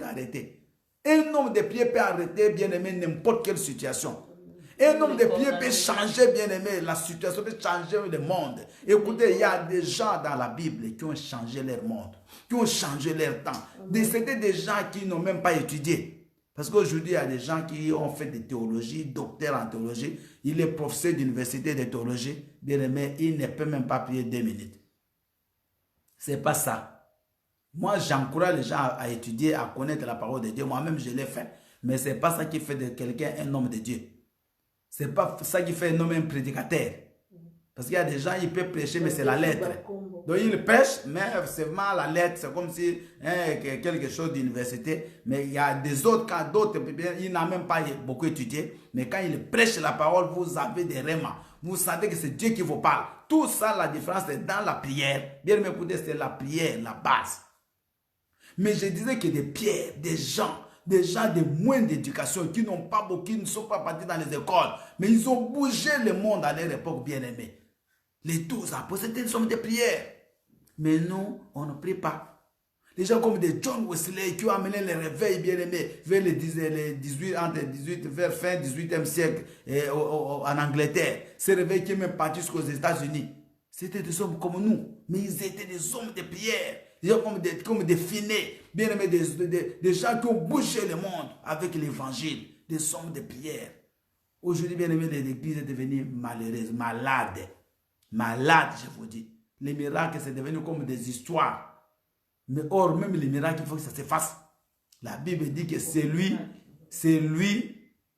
Un homme de prière peut arrêter, bien aimé, n'importe quelle situation. Un homme de prière peut changer, bien aimé, la situation, peut changer le monde. Écoutez, il y a des gens dans la Bible qui ont changé leur monde, qui ont changé leur temps. C'était des gens qui n'ont même pas étudié. Parce qu'aujourd'hui, il y a des gens qui ont fait des théologies, docteurs en théologie. Il est professeur d'université de théologie. Bien aimé, il ne peut même pas prier 2 minutes. C'est pas ça. Moi, j'encourage les gens à étudier, à connaître la parole de Dieu. Moi-même, je l'ai fait. Mais ce n'est pas ça qui fait de quelqu'un un homme de Dieu. Ce n'est pas ça qui fait un homme un prédicateur. Parce qu'il y a des gens, ils peuvent prêcher, mais c'est la lettre. Donc, ils prêchent, mais c'est vraiment la lettre. C'est comme si quelque chose d'université. Mais il y a des autres, quand d'autres, ils n'ont même pas beaucoup étudié. Mais quand ils prêchent la parole, vous avez des rémas. Vous sentez que c'est Dieu qui vous parle. Tout ça, la différence, c'est dans la prière. Bien m'écouter, c'est la prière, la base. Mais je disais que des pierres, des gens de moins d'éducation, qui n'ont pas beaucoup, qui ne sont pas partis dans les écoles, mais ils ont bougé le monde à leur époque, bien aimé. Les 12 apôtres, c'était une somme de prières. Mais nous, on ne prie pas. Les gens comme des John Wesley qui ont amené le réveil, bien aimé, vers vers fin 18e siècle en Angleterre. Ce réveil qui est même parti jusqu'aux États-Unis. C'était des hommes comme nous, mais ils étaient des hommes de prière. Des gens comme des finés, bien aimés, des gens qui ont bougé le monde avec l'évangile, des hommes de prière. Aujourd'hui, bien aimé, l'église est devenue malheureuse, malade. Malade, je vous dis. Les miracles, c'est devenu comme des histoires. Mais or, même les miracles, il faut que ça se fasse. La Bible dit que c'est lui,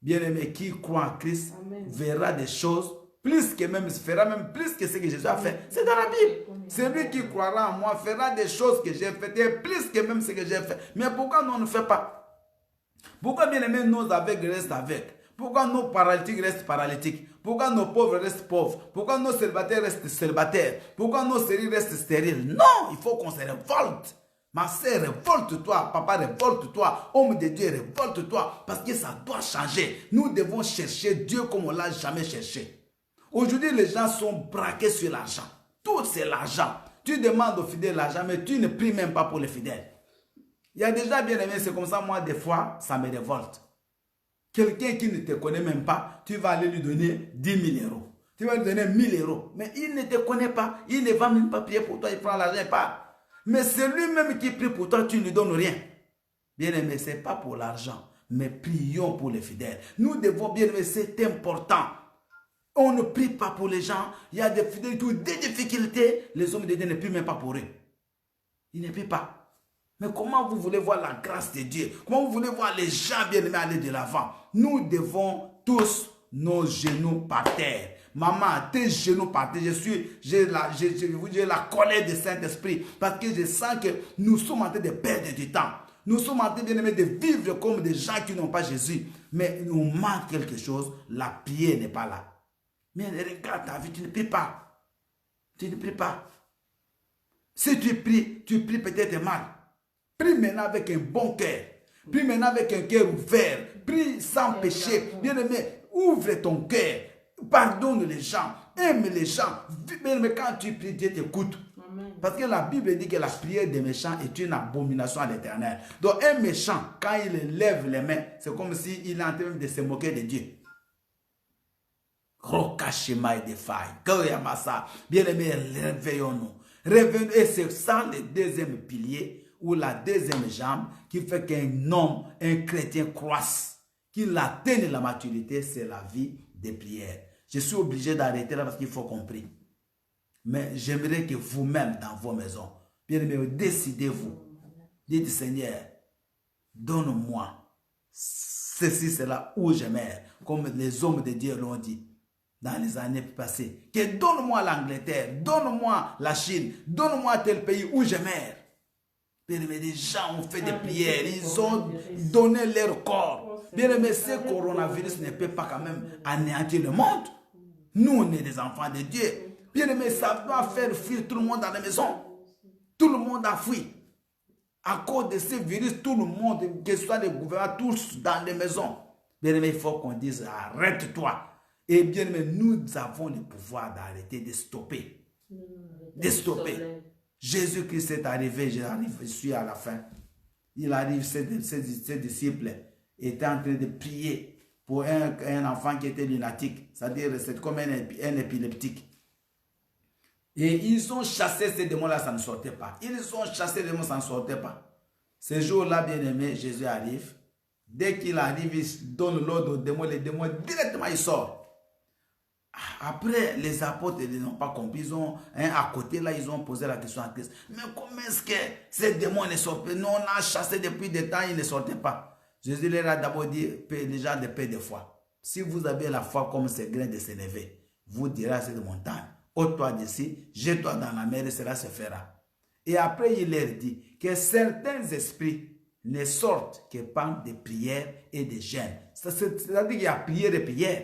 bien-aimé, qui croit en Christ, verra des choses plus que même, fera même plus que ce que Jésus a fait. C'est dans la Bible. Celui qui croira en moi fera des choses que j'ai faites et plus que même ce que j'ai fait. Mais pourquoi nous ne fait pas? Pourquoi, bien-aimé, nos aveugles restent aveugles? Pourquoi nos paralytiques restent paralytiques? Pourquoi nos pauvres restent pauvres? Pourquoi nos célibataires restent célibataires? Pourquoi nos stériles restent stériles? Non, il faut qu'on se révolte. Ma sœur, révolte-toi. Papa, révolte-toi. Homme de Dieu, révolte-toi. Parce que ça doit changer. Nous devons chercher Dieu comme on ne l'a jamais cherché. Aujourd'hui, les gens sont braqués sur l'argent. Tout, c'est l'argent. Tu demandes aux fidèles l'argent, mais tu ne pries même pas pour les fidèles. Il y a déjà bien aimé, c'est comme ça, moi, des fois, ça me révolte. Quelqu'un qui ne te connaît même pas, tu vas aller lui donner 10 000 euros. Tu vas lui donner 1 000 euros. Mais il ne te connaît pas. Il ne va même pas prier pour toi. Il prend l'argent et part. Mais c'est lui-même qui prie pour toi, tu ne lui donnes rien. Bien aimé, ce n'est pas pour l'argent. Mais prions pour les fidèles. Nous devons, bien aimé, c'est important. On ne prie pas pour les gens. Il y a des fidèles, des difficultés. Les hommes de Dieu ne prient même pas pour eux. Ils ne prient pas. Mais comment vous voulez voir la grâce de Dieu? Comment vous voulez voir les gens bien-aimés aller de l'avant? Nous devons tous nos genoux par terre. Maman, tes genoux par terre. J'ai la colère du Saint-Esprit. Parce que je sens que nous sommes en train de perdre du temps. Nous sommes en train, bien-aimés, de vivre comme des gens qui n'ont pas Jésus. Mais il nous manque quelque chose. La prière n'est pas là. Mais regarde ta vie, tu ne pries pas. Tu ne pries pas. Si tu pries peut-être mal. Prie maintenant avec un bon cœur. Prie maintenant avec un cœur ouvert. Prie sans péché. Bien-aimé, ouvre ton cœur. Pardonne les gens. Aime les gens. Bien-aimé, quand tu pries, Dieu t'écoute. Parce que la Bible dit que la prière des méchants est une abomination à l'Éternel. Donc un méchant, quand il lève les mains, c'est comme s'il est en train de se moquer de Dieu. Rokashima et des failles. Bien-aimé, réveillons-nous. Réveillons-nous. Et c'est ça le deuxième pilier ou la deuxième jambe qui fait qu'un homme, un chrétien croisse, qu'il atteigne la maturité, c'est la vie de prière. Je suis obligé d'arrêter là parce qu'il faut qu'on prie. Mais j'aimerais que vous-même, dans vos maisons, bien aimé, décidez-vous. Dites, Seigneur, donne-moi ceci, cela, où j'aimerais, comme les hommes de Dieu l'ont dit dans les années passées. Que donne-moi l'Angleterre, donne-moi la Chine, donne-moi tel pays où j'aimerais. Bien aimé, les gens ont fait des prières, ils ont donné leur corps. Bien aimé, ce coronavirus ne peut pas quand même anéantir le monde. Nous, on est des enfants de Dieu. Bien aimé, ça doit faire fuir tout le monde dans la maison. Tout le monde a fui. À cause de ce virus, tout le monde, que ce soit les gouvernements, tous dans les maisons. Bien aimé, il faut qu'on dise, arrête-toi. Et bien aimé, nous avons le pouvoir d'arrêter, de stopper. De stopper. Jésus-Christ est arrivé, je suis à la fin. Il arrive, ses disciples étaient en train de prier pour un enfant qui était lunatique. C'est-à-dire, c'est comme un épileptique. Et ils ont chassé ces démons-là, ça ne sortait pas. Ils ont chassé les démons, ça ne sortait pas. Ce jour-là, bien aimé, Jésus arrive. Dès qu'il arrive, il donne l'ordre aux démons, les démons, directement, ils sortent. Après, les apôtres n'ont pas compris. Ils ont, à côté, là, ils ont posé la question à Christ. Mais comment est-ce que ces démons ne sortent pas? Nous, on a chassé depuis des temps, ils ne sortaient pas. Jésus leur a d'abord dit, les gens de paix de foi. Si vous avez la foi comme ces grains de s'élever, vous direz à cette montagne, ôte-toi d'ici, jette-toi dans la mer et cela se fera. Et après, il leur dit que certains esprits ne sortent que par des prières et des jeûnes. C'est-à-dire qu'il y a prière et prière.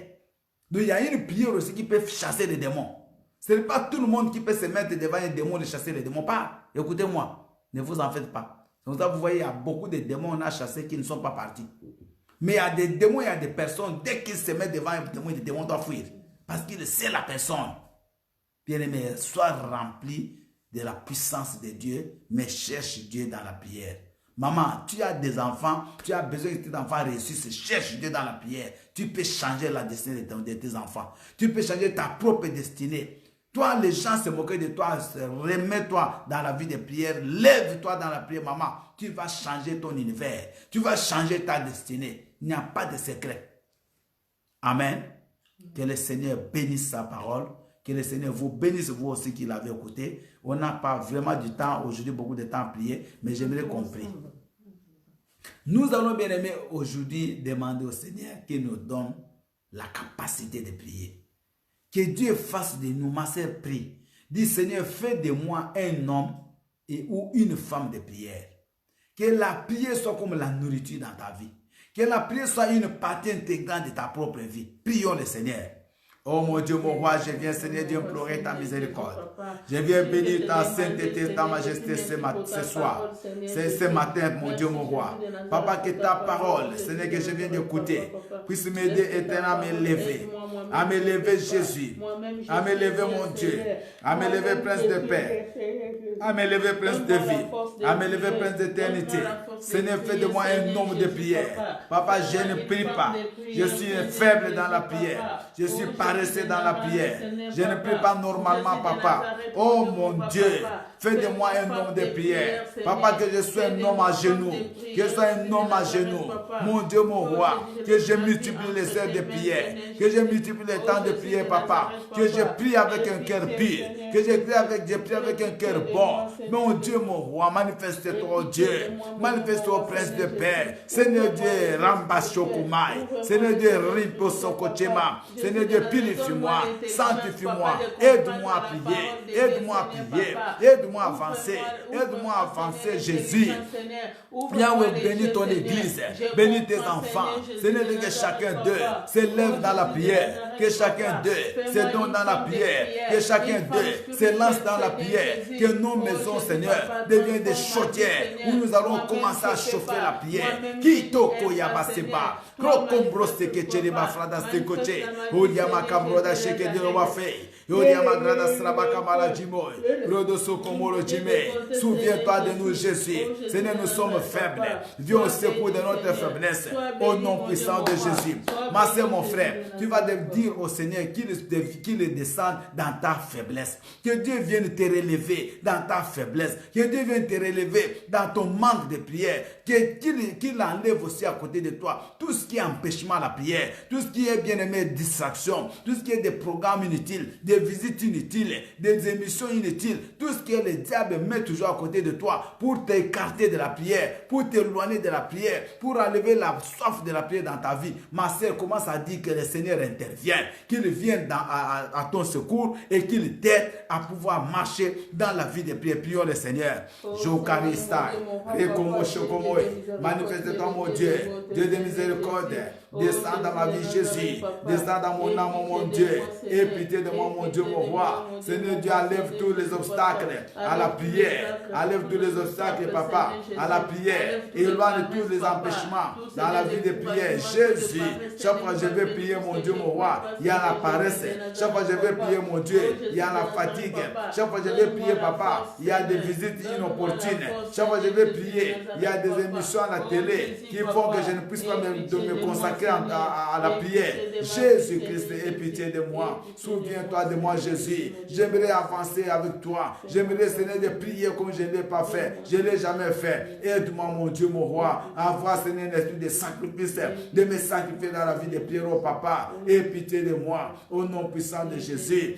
Donc il y a une prière aussi qui peut chasser les démons. Ce n'est pas tout le monde qui peut se mettre devant un démon et chasser les démons. Pas. Écoutez-moi, ne vous en faites pas. Donc ça, vous voyez, il y a beaucoup de démons qu'on a chassés qui ne sont pas partis. Mais il y a des démons, il y a des personnes, dès qu'ils se mettent devant un démon, les démons doivent fuir. Parce qu'il sait la personne. Bien-aimé, sois rempli de la puissance de Dieu, mais cherche Dieu dans la prière. Maman, tu as des enfants, tu as besoin que tes enfants réussissent, cherche Dieu dans la prière. Tu peux changer la destinée de tes enfants. Tu peux changer ta propre destinée. Toi, les gens se moquent de toi, remets-toi dans la vie de prière, lève-toi dans la prière, maman. Tu vas changer ton univers, tu vas changer ta destinée. Il n'y a pas de secret. Amen. Que le Seigneur bénisse sa parole, Que le Seigneur vous bénisse, vous aussi qui l'avez écouté. On n'a pas vraiment du temps, aujourd'hui, beaucoup de temps à prier, mais j'aimerais compris. Nous allons bien aimer aujourd'hui demander au Seigneur qu'il nous donne la capacité de prier. Que Dieu fasse de nous, ma sœur, prie. Dis Seigneur, fais de moi un homme ou une femme de prière. Que la prière soit comme la nourriture dans ta vie. Que la prière soit une partie intégrante de ta propre vie. Prions le Seigneur. Oh mon Dieu, mon roi, je viens, Seigneur Dieu, implorer ta miséricorde. Je viens bénir ta sainteté, ta majesté ce soir. C'est ce matin, mon Dieu, mon roi. Papa, que ta parole, Seigneur, que je viens d'écouter, puisse m'aider éternellement à m'élever. À m'élever, Jésus. À m'élever, mon Dieu. À m'élever, Prince de paix. À m'élever, Prince de vie. À m'élever, Prince d'éternité. Seigneur, fais de moi un homme de prière. Papa, je ne prie pas. Je suis faible dans la prière. Je suis paresseux dans la prière. Je ne prie pas normalement, papa. Oh mon Dieu, fais de moi un homme de prière. Papa, que je sois un homme à genoux. Que je sois un homme à genoux. Mon Dieu, mon roi. Que je multiplie les heures de prière. Que je multiplie les temps de prière, papa. Que je prie avec un cœur pur. Que je prie avec un cœur bon. Mon Dieu, mon roi, manifeste-toi, oh Dieu. Manifeste-toi, Prince de paix. Seigneur Dieu, Ramba Shokumai. Seigneur Dieu, Ripo Sokochema. Seigneur Dieu, purifie-moi, sanctifie-moi. Aide-moi à prier. Aide-moi à prier. Aide-moi à avancer. Aide-moi à avancer, Jésus. Yahweh, bénis ton église. Bénis tes enfants. Seigneur Dieu, que chacun d'eux s'élève dans la prière. Que chacun d'eux se donne dans la prière. Que chacun d'eux se lance dans la prière. Que nos maisons, Seigneur, deviennent des chaudières où nous allons commencer à chauffer la prière. Kitoko Yabaseba. Krokombro Seke Cheriba Frada Sekoche. Odiama Kabroda Sheke Dirowafe. Odiama Grada Srabaka Malajimoy. Rodoso Komoro Jime. Souviens-toi de nous, Jésus. Seigneur, nous sommes faibles. Viens au secours de notre faiblesse. Au nom puissant de Jésus. Ma soeur, mon frère, tu vas dire au Seigneur qu'il descende dans ta faiblesse. Que Dieu vienne te relever dans ta faiblesse. Que Dieu vienne te relever dans ton manque de prière. Qu'il enlève aussi à côté de toi tout ce qui est empêchement à la prière. Tout ce qui est bien-aimé distraction. Tout ce qui est des programmes inutiles. Des visites inutiles. Des émissions inutiles. Tout ce que le diable met toujours à côté de toi pour t'écarter de la prière. Pour t'éloigner de la prière. Pour enlever la soif de la prière dans ta vie. Ma sœur, commence à dire que le Seigneur intervient. Qu'il vienne à ton secours et qu'il t'aide à pouvoir marcher dans la vie de prière. Prions le Seigneur. Jokarista. Manifeste-toi, mon Dieu. Dieu de miséricorde. Descends dans ma vie, Jésus. Descends dans mon âme, mon Dieu. Aie pitié de moi, mon Dieu, mon roi. Seigneur Dieu, enlève tous les obstacles à la prière. Enlève tous les obstacles, papa, à la prière. Éloigne tous les empêchements dans la vie de prière. Jésus, chaque fois que je vais prier, mon Dieu, mon roi, il y a la paresse. Chaque fois que je vais prier, mon Dieu, il y a la fatigue. Chaque fois que je vais prier, papa, il y a des visites inopportunes. Chaque fois que je vais prier, il y a des émissions à la télé qui font que je ne puisse pas me consacrer à la prière. Jésus-Christ, aie pitié de moi. Souviens-toi de moi, Jésus. J'aimerais avancer avec toi. J'aimerais, Seigneur, de prier comme je ne l'ai pas fait. Je ne l'ai jamais fait. Aide-moi, mon Dieu, mon roi, à avoir, Seigneur, un esprit de sacrifice, de me sacrifier dans la vie de prière, oh papa. Aie pitié de moi. Au nom puissant de Jésus.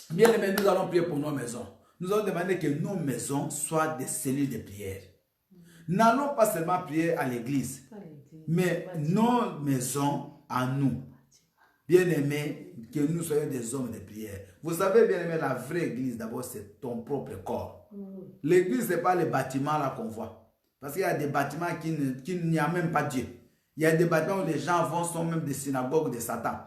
Bien aimé, nous allons prier pour nos maisons. Nous allons demander que nos maisons soient des cellules de prière. N'allons pas seulement prier à l'église, mais nos maisons à nous. Bien-aimés, que nous soyons des hommes de prière. Vous savez, bien-aimé, la vraie église, d'abord, c'est ton propre corps. L'église, ce n'est pas les bâtiments là qu'on voit. Parce qu'il y a des bâtiments qui n'y a même pas Dieu. Il y a des bâtiments où les gens vont, sont même des synagogues de Satan.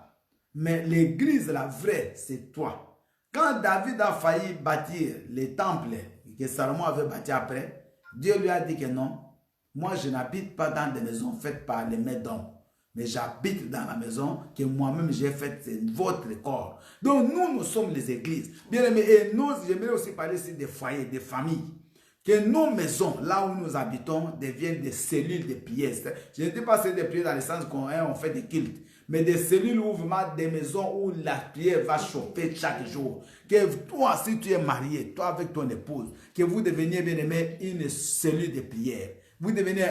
Mais l'église, la vraie, c'est toi. Quand David a failli bâtir les temples que Salomon avait bâtis après, Dieu lui a dit que non, moi je n'habite pas dans des maisons faites par les mains d'hommes, mais j'habite dans la maison que moi-même j'ai faite, c'est votre corps. Donc nous sommes les églises. Bien aimés, et nous, j'aimerais aussi parler ici des foyers, des familles. Que nos maisons, là où nous habitons, deviennent des cellules de prière. Je ne dis pas c'est des prières dans le sens qu'on fait des cultes, mais des cellules où vraiment des maisons où la prière va chauffer chaque jour. Que toi, si tu es marié, toi avec ton épouse, que vous deveniez bien aimé une cellule de prière. Vous devenez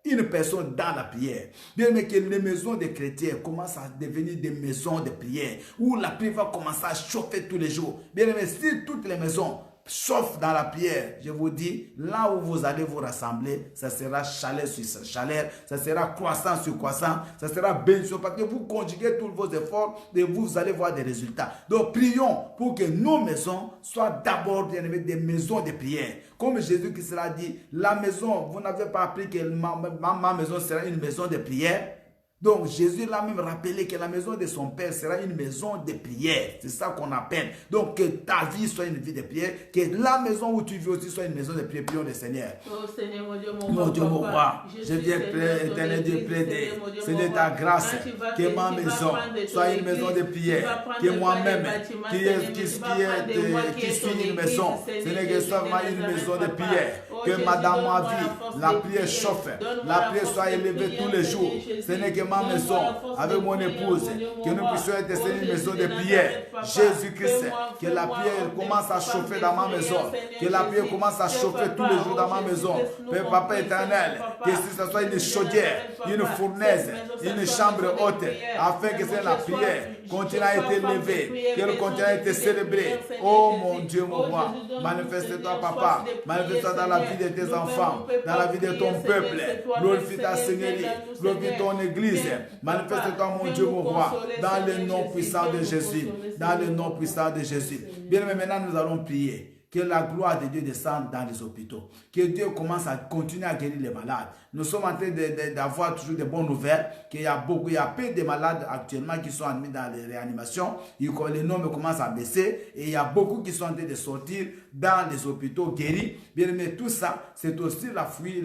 une personne dans la prière. Bien aimé, que les maisons des chrétiens commencent à devenir des maisons de prière où la prière va commencer à chauffer tous les jours. Bien aimé, si toutes les maisons chauffent dans la prière, je vous dis, là où vous allez vous rassembler, ça sera chaleur sur chaleur, ça sera croissant sur croissant, ça sera bénédiction parce que vous conjuguez tous vos efforts et vous allez voir des résultats. Donc prions pour que nos maisons soient d'abord, bien aimé, des maisons de prière. Comme Jésus qui sera dit, la maison, vous n'avez pas appris que ma maison sera une maison de prière. Donc Jésus l'a même rappelé que la maison de son Père sera une maison de prière. C'est ça qu'on appelle. Donc que ta vie soit une vie de prière, que la maison où tu vis aussi soit une maison de prière. Prions le Seigneur. Oh Seigneur, mon Dieu, mon roi, je viens éternel Dieu plaider. C'est de ta grâce que ma maison soit une maison de prière. Que moi-même, qui suis une maison, ce n'est que seulement une maison de prière. Que madame ma vie, la prière chauffe, la prière soit élevée tous les jours. Ce n'est que ma maison, avec mon épouse, que nous puissions être une maison de prière. Jésus-Christ, que la prière commence à chauffer dans ma maison, que la prière commence à chauffer tous les jours dans ma maison. Père, Papa éternel, que ce soit une chaudière, une fournaise, une chambre haute, afin que la prière continue à être élevée, qu'elle continue à être célébrée. Oh mon Dieu, mon roi, manifeste-toi, Papa, manifeste-toi dans la vie de tes enfants, dans la vie de ton peuple. Glorifie ta Seigneurie, glorifie ton Église. Manifeste-toi, mon Dieu, mon roi, dans le nom puissant de Jésus. Dans le nom puissant de Jésus. Bien, mais maintenant nous allons prier. Que la gloire de Dieu descende dans les hôpitaux. Que Dieu commence à continuer à guérir les malades. Nous sommes en train d'avoir toujours de bonnes nouvelles. Qu'il y a peu de malades actuellement qui sont admis dans les réanimations. Les nombres commencent à baisser. Et il y a beaucoup qui sont en train de sortir dans les hôpitaux guéris. Bien aimé, tout ça, c'est aussi le fruit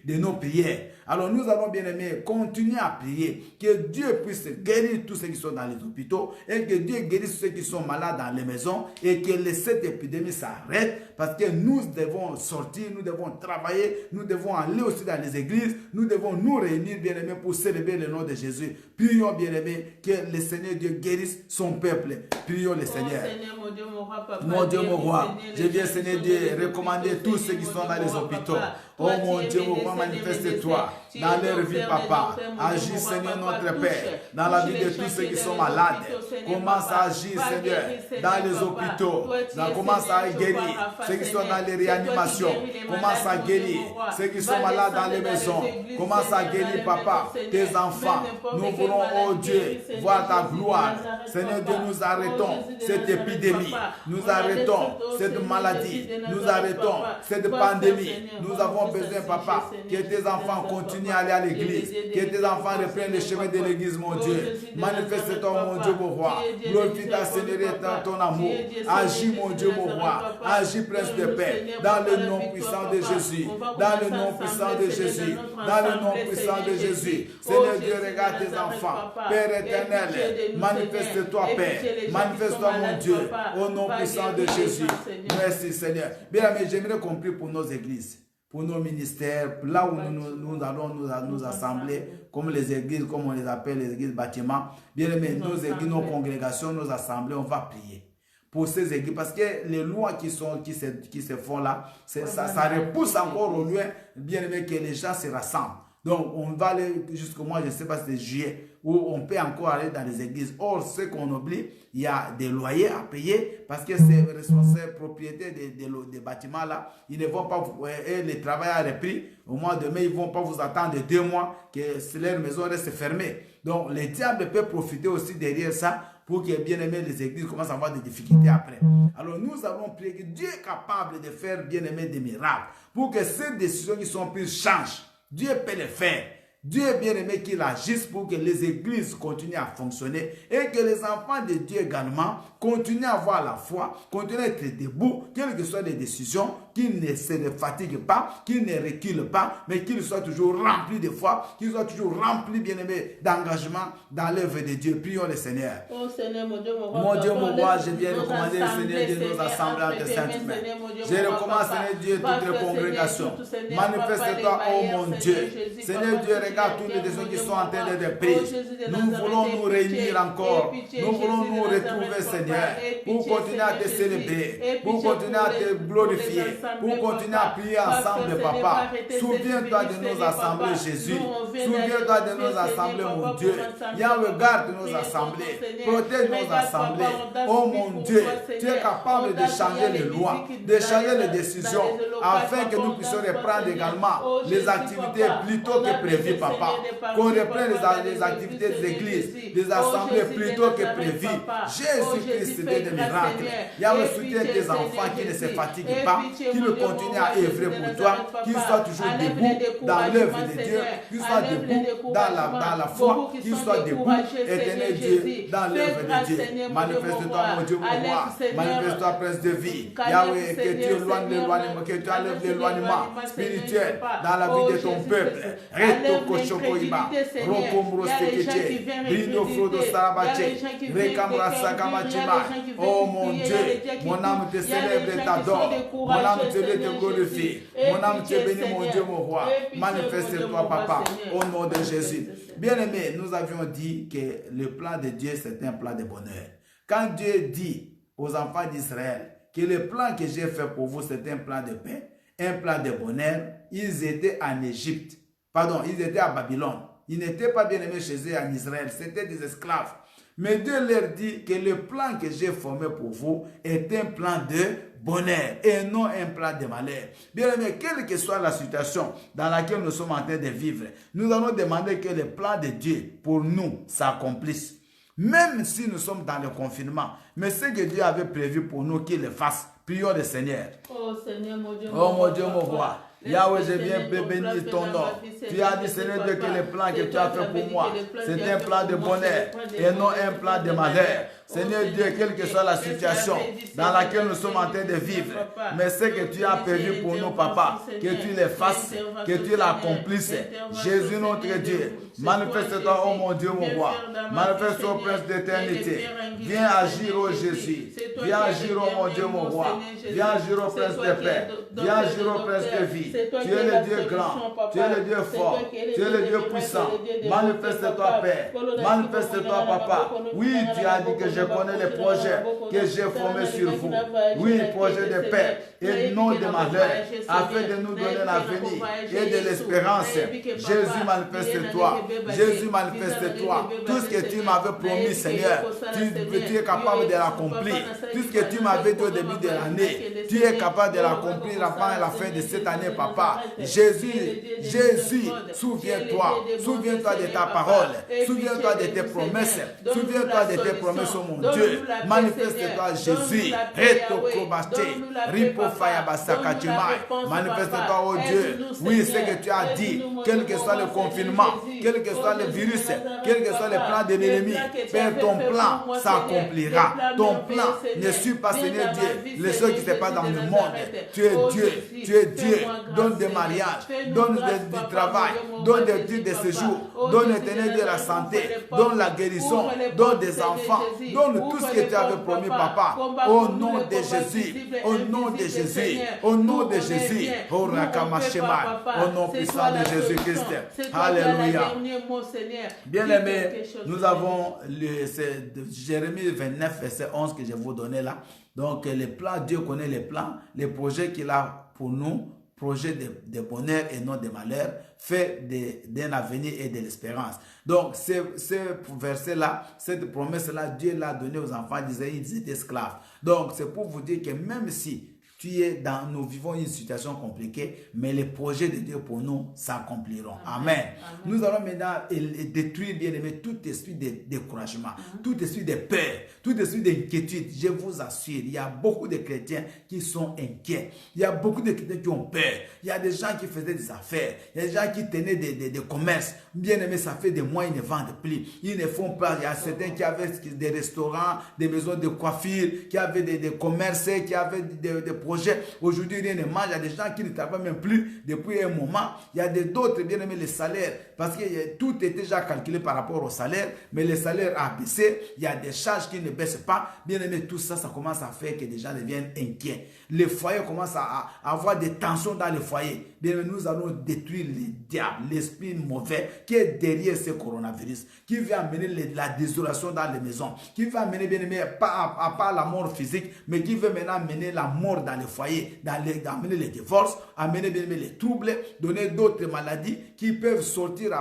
de nos prières. Alors nous allons, bien aimé, continuer à prier. Que Dieu puisse guérir tous ceux qui sont dans les hôpitaux. Et que Dieu guérisse ceux qui sont malades dans les maisons. Et que cette épidémie s'arrête. Parce que nous devons sortir, nous devons travailler, nous devons aller aussi dans les églises. Nous devons nous réunir, bien aimé, pour célébrer le nom de Jésus. Prions, bien aimé, que le Seigneur Dieu guérisse son peuple. Prions le Seigneur. Mon Dieu, mon roi, je viens, Seigneur Dieu, recommander tous ceux qui sont dans les hôpitaux. Oh mon Dieu, mon roi, manifeste-toi dans leur vie, Papa. Agis, Seigneur, notre Père, dans la vie de tous ceux qui sont malades. Commence à agir, Seigneur, dans les hôpitaux. Commence à guérir ceux qui sont dans les réanimations. Commence à guérir ceux qui sont malades dans les maisons. Commence à guérir, Papa, tes enfants. Nous voulons, oh Dieu, voir ta gloire. Seigneur Dieu, nous arrêtons cette épidémie. Nous arrêtons cette maladie. Nous arrêtons cette pandémie. Nous avons besoin, Papa, que tes enfants continuent à aller à l'église. Que tes enfants reprennent le chemin de l'église, mon Dieu. Manifeste-toi, mon Dieu, mon roi. Glorifie ta Seigneurie et ton amour. Agis, mon Dieu, mon roi. Agis, Prince de paix. Dans le nom puissant de Jésus. Dans le nom puissant de Jésus. Dans le nom puissant de Jésus. Seigneur Dieu, regarde tes enfants. Père éternel, manifeste-toi, Père. Manifeste-toi, mon Dieu. Au nom puissant de Jésus. Merci, Seigneur. Bien aimé, j'aimerais qu'on prie pour nos églises, pour nos ministères, là où nous allons nous assembler, comme les églises, comme on les appelle, les églises bâtiments. Bien aimé, nos églises, nos congrégations, nos assemblées, on va prier pour ces églises, parce que les lois qui se font là, ça repousse encore au loin, bien aimé, que les gens se rassemblent. Donc, on va aller jusqu'au mois, je ne sais pas, c'est juillet, où on peut encore aller dans les églises. Or, ce qu'on oublie, il y a des loyers à payer parce que ces responsables propriétaires des bâtiments là, ils ne vont pas, et le travail a repris au mois de mai, ils ne vont pas vous attendre 2 mois que leur maison reste fermée. Donc, le diable peut profiter aussi derrière ça pour que, bien aimé, les églises commencent à avoir des difficultés après. Alors, nous avons prié que Dieu est capable de faire, bien aimé, des miracles pour que ces décisions qui sont prises changent. Dieu peut le faire. Dieu est bien aimé qu'il agisse pour que les églises continuent à fonctionner et que les enfants de Dieu également continuent à avoir la foi, continuent à être debout, quelles que soient les décisions, qu'ils ne se fatiguent pas, qu'ils ne reculent pas, mais qu'ils soient toujours remplis de foi, qu'ils soient toujours remplis, bien aimé, d'engagement dans l'œuvre de Dieu. Prions le Seigneur. Oh Seigneur, mon Dieu, mon roi, je viens recommander le Seigneur de nos assemblées en tes saintes mains. Je recommande, Seigneur Dieu, toutes les congrégations. Manifeste-toi, oh mon Dieu. Seigneur Dieu, regarde toutes les gens qui sont en train d'être prises. Nous voulons nous réunir encore. Nous voulons nous retrouver, Seigneur, pour continuer à te célébrer, pour continuer à te glorifier, pour continuer à prier ensemble, Papa. Souviens-toi de nos assemblées, Jésus. Souviens-toi de nos assemblées, mon Dieu. Yahweh, garde nos assemblées. Protège nos assemblées. Oh mon Dieu, tu es capable de changer les lois, de changer les décisions, afin que nous puissions reprendre également les activités plus tôt que prévu, Papa. Qu'on reprenne les activités des églises, des assemblées plus tôt que prévu. Jésus-Christ, Dieu des miracles. Yahweh, soutiens tes enfants qui ne se fatiguent pas, qui ne continuent à œuvrer pour toi, qu'ils soient toujours debout dans l'œuvre de Dieu, qu'ils soient debout dans la foi, qu'ils soient debout, éternel Dieu, dans l'œuvre de Dieu. Manifeste-toi, mon Dieu, mon roi. Manifeste-toi, prince de vie. Yahweh, que tu éloignes l'éloignement, que tu enlèves l'éloignement spirituel dans la vie de ton peuple. Reto Kochokoima, Rokombro Stekete, Brindo Frodo Sarabache, Rekamra Sakamachima. Oh mon Dieu, mon âme te célèbre et t'adore. Mon âme te glorifie. Mon âme te bénit, mon Dieu, mon roi. Manifeste-toi, Papa, au nom de Jésus. Bien-aimés, nous avions dit que le plan de Dieu, c'est un plan de bonheur. Quand Dieu dit aux enfants d'Israël que le plan que j'ai fait pour vous, c'est un plan de paix, un plan de bonheur, ils étaient en Égypte. Pardon, ils étaient à Babylone. Ils n'étaient pas bien-aimés chez eux en Israël, c'était des esclaves. Mais Dieu leur dit que le plan que j'ai formé pour vous est un plan de bonheur et non un plan de malheur. Bien aimé, quelle que soit la situation dans laquelle nous sommes en train de vivre, nous allons demander que le plan de Dieu pour nous s'accomplisse. Même si nous sommes dans le confinement, mais ce que Dieu avait prévu pour nous qu'il le fasse, prions le Seigneur. Oh Seigneur, mon Dieu, mon roi. Yahweh, je viens bénir ton nom. Tu as dit, Seigneur Dieu, que le plan que tu as fait pour moi, c'est un plan de bonheur et non un plan de malheur. Seigneur Dieu, quelle que soit la situation dans laquelle nous sommes en train de vivre, mais ce que tu as prévu pour nous, Papa, que tu le fasses, que tu l'accomplisses. Jésus, notre Dieu, manifeste-toi, oh mon Dieu, mon roi. Manifeste-toi, Prince d'éternité. Viens agir, oh Jésus. Viens agir, oh mon Dieu, mon roi. Viens agir, oh Prince de paix. Viens agir, oh Prince de vie. Tu es le Dieu grand. Tu es le Dieu fort. Tu es le Dieu puissant. Manifeste-toi, Père. Manifeste-toi, Papa. Oui, tu as dit que je connais les projets que j'ai formés sur vous. Oui, projet de paix et non de malheur, afin de nous donner l'avenir et de l'espérance. Jésus, manifeste-toi. Jésus, manifeste-toi. Tout ce que tu m'avais promis, Seigneur, tu es capable de l'accomplir. Tout ce que tu m'avais dit au début de l'année, tu es capable de l'accomplir avant la fin de cette année, Papa. Jésus, souviens-toi. Souviens-toi de ta parole. Souviens-toi de tes promesses. Souviens-toi de tes promesses, oh mon Dieu. Manifeste-toi, Jésus. Manifeste-toi, oh Dieu. Oui, ce que tu as dit, quel que soit le confinement, quel que soit le virus, quel que soit le plan de l'ennemi, Père, ton plan s'accomplira. Ton plan ne suit pas, Seigneur Dieu, les choses qui se passent dans le monde. Tu es Dieu, tu es Dieu. Donne des mariages, donne du travail, donne des titres de séjour, donne l'éternel de la santé, donne la guérison, donne des enfants, donne tout ce que tu avais promis, Papa. Au nom de Jésus, au nom de Jésus, au nom de Jésus, au Rakamashema, au nom puissant de Jésus-Christ. Alléluia. Bien-aimés, nous avons Jérémie 29, verset 11 que je vous donnais là. Donc, les plans, Dieu connaît les plans, les projets qu'il a pour nous, projets de bonheur et non de malheur, fait d'un avenir et de l'espérance. Donc, ce verset-là, cette promesse-là, Dieu l'a donné aux enfants d'Israël, ils étaient esclaves. Donc, c'est pour vous dire que même si nous vivons une situation compliquée, mais les projets de Dieu pour nous s'accompliront. Amen. Amen. Nous allons maintenant détruire, bien aimé, tout esprit de découragement, tout esprit de peur, tout esprit d'inquiétude. Je vous assure, il y a beaucoup de chrétiens qui sont inquiets. Il y a beaucoup de chrétiens qui ont peur. Il y a des gens qui faisaient des affaires. Il y a des gens qui tenaient des commerces. Bien aimé, ça fait des mois, ils ne vendent plus. Ils ne font pas. Il y a certains qui avaient des restaurants, des maisons de coiffure, qui avaient des commerces, qui avaient des produits projets. Aujourd'hui, rien ne marche. Il y a des gens qui ne travaillent même plus depuis un moment. Il y a d'autres, bien aimés, les salaires. Parce que tout est déjà calculé par rapport au salaire. Mais le salaire a baissé. Il y a des charges qui ne baissent pas. Bien aimé, tout ça, ça commence à faire que les gens deviennent inquiets. Les foyers commencent à avoir des tensions dans les foyers. Bien aimé, nous allons détruire le diable, l'esprit mauvais qui est derrière ce coronavirus, qui va amener la désolation dans les maisons, qui va amener, bien aimé, pas la mort physique, mais qui veut maintenant amener la mort dans les foyers, amener les divorces, amener, bien aimé, les troubles, donner d'autres maladies qui peuvent sortir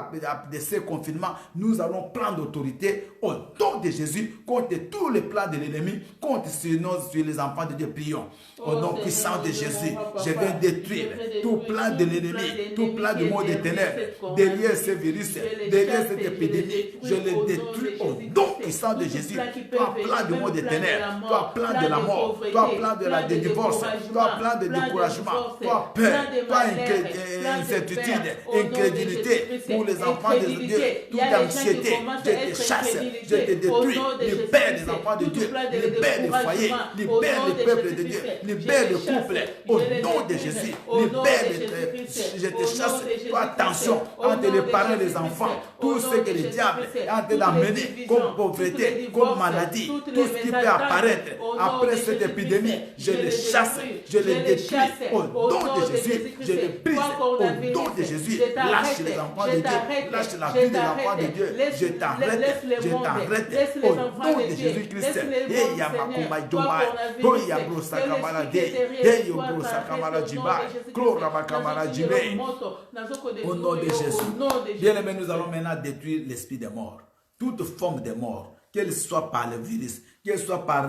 de ces confinements. Nous allons prendre autorité au nom de Jésus contre tous les plans de l'ennemi, contre sur les enfants de Dieu. Prions. Au nom puissant de Jésus, je vais détruire tout plan de l'ennemi, tout plan du monde des ténèbres, derrière ce virus, derrière cette épidémie. Je le détruis au nom puissant de Jésus. Toi, plan du monde des ténèbres, toi, plan de la mort, toi, plan de la divorce, toi, plan de découragement, toi, peur, toi, incertitude, incrédulité pour les enfants de Dieu, toute anxiété, je te chasse, je te détruis, libère les enfants de Dieu, libère les foyers, libère le peuple de Dieu, libère le couple, au nom de Jésus, libère, je te chasse, toi, attention, entre les parents et les enfants, tout ce que le diable est en train d'amener comme pauvreté, comme maladie, tout ce qui peut apparaître après cette épidémie, je le chasse, je le détruis, au nom de Jésus, je le brise, au nom de Jésus, lâche les enfants de Dieu, lâche la vie des enfants de Dieu, je t'arrête, au nom de Jésus-Christ. Hey, Yamakuma Jomai, oh Yabro Sakamala De, hey Yobro Sakamala Jiba, Kloraba Kamala Jibe, au nom de Jésus. Bien aimé, nous allons maintenant détruire l'esprit des morts, toute forme de mort, qu'elle soit par le virus, qu'elle soit par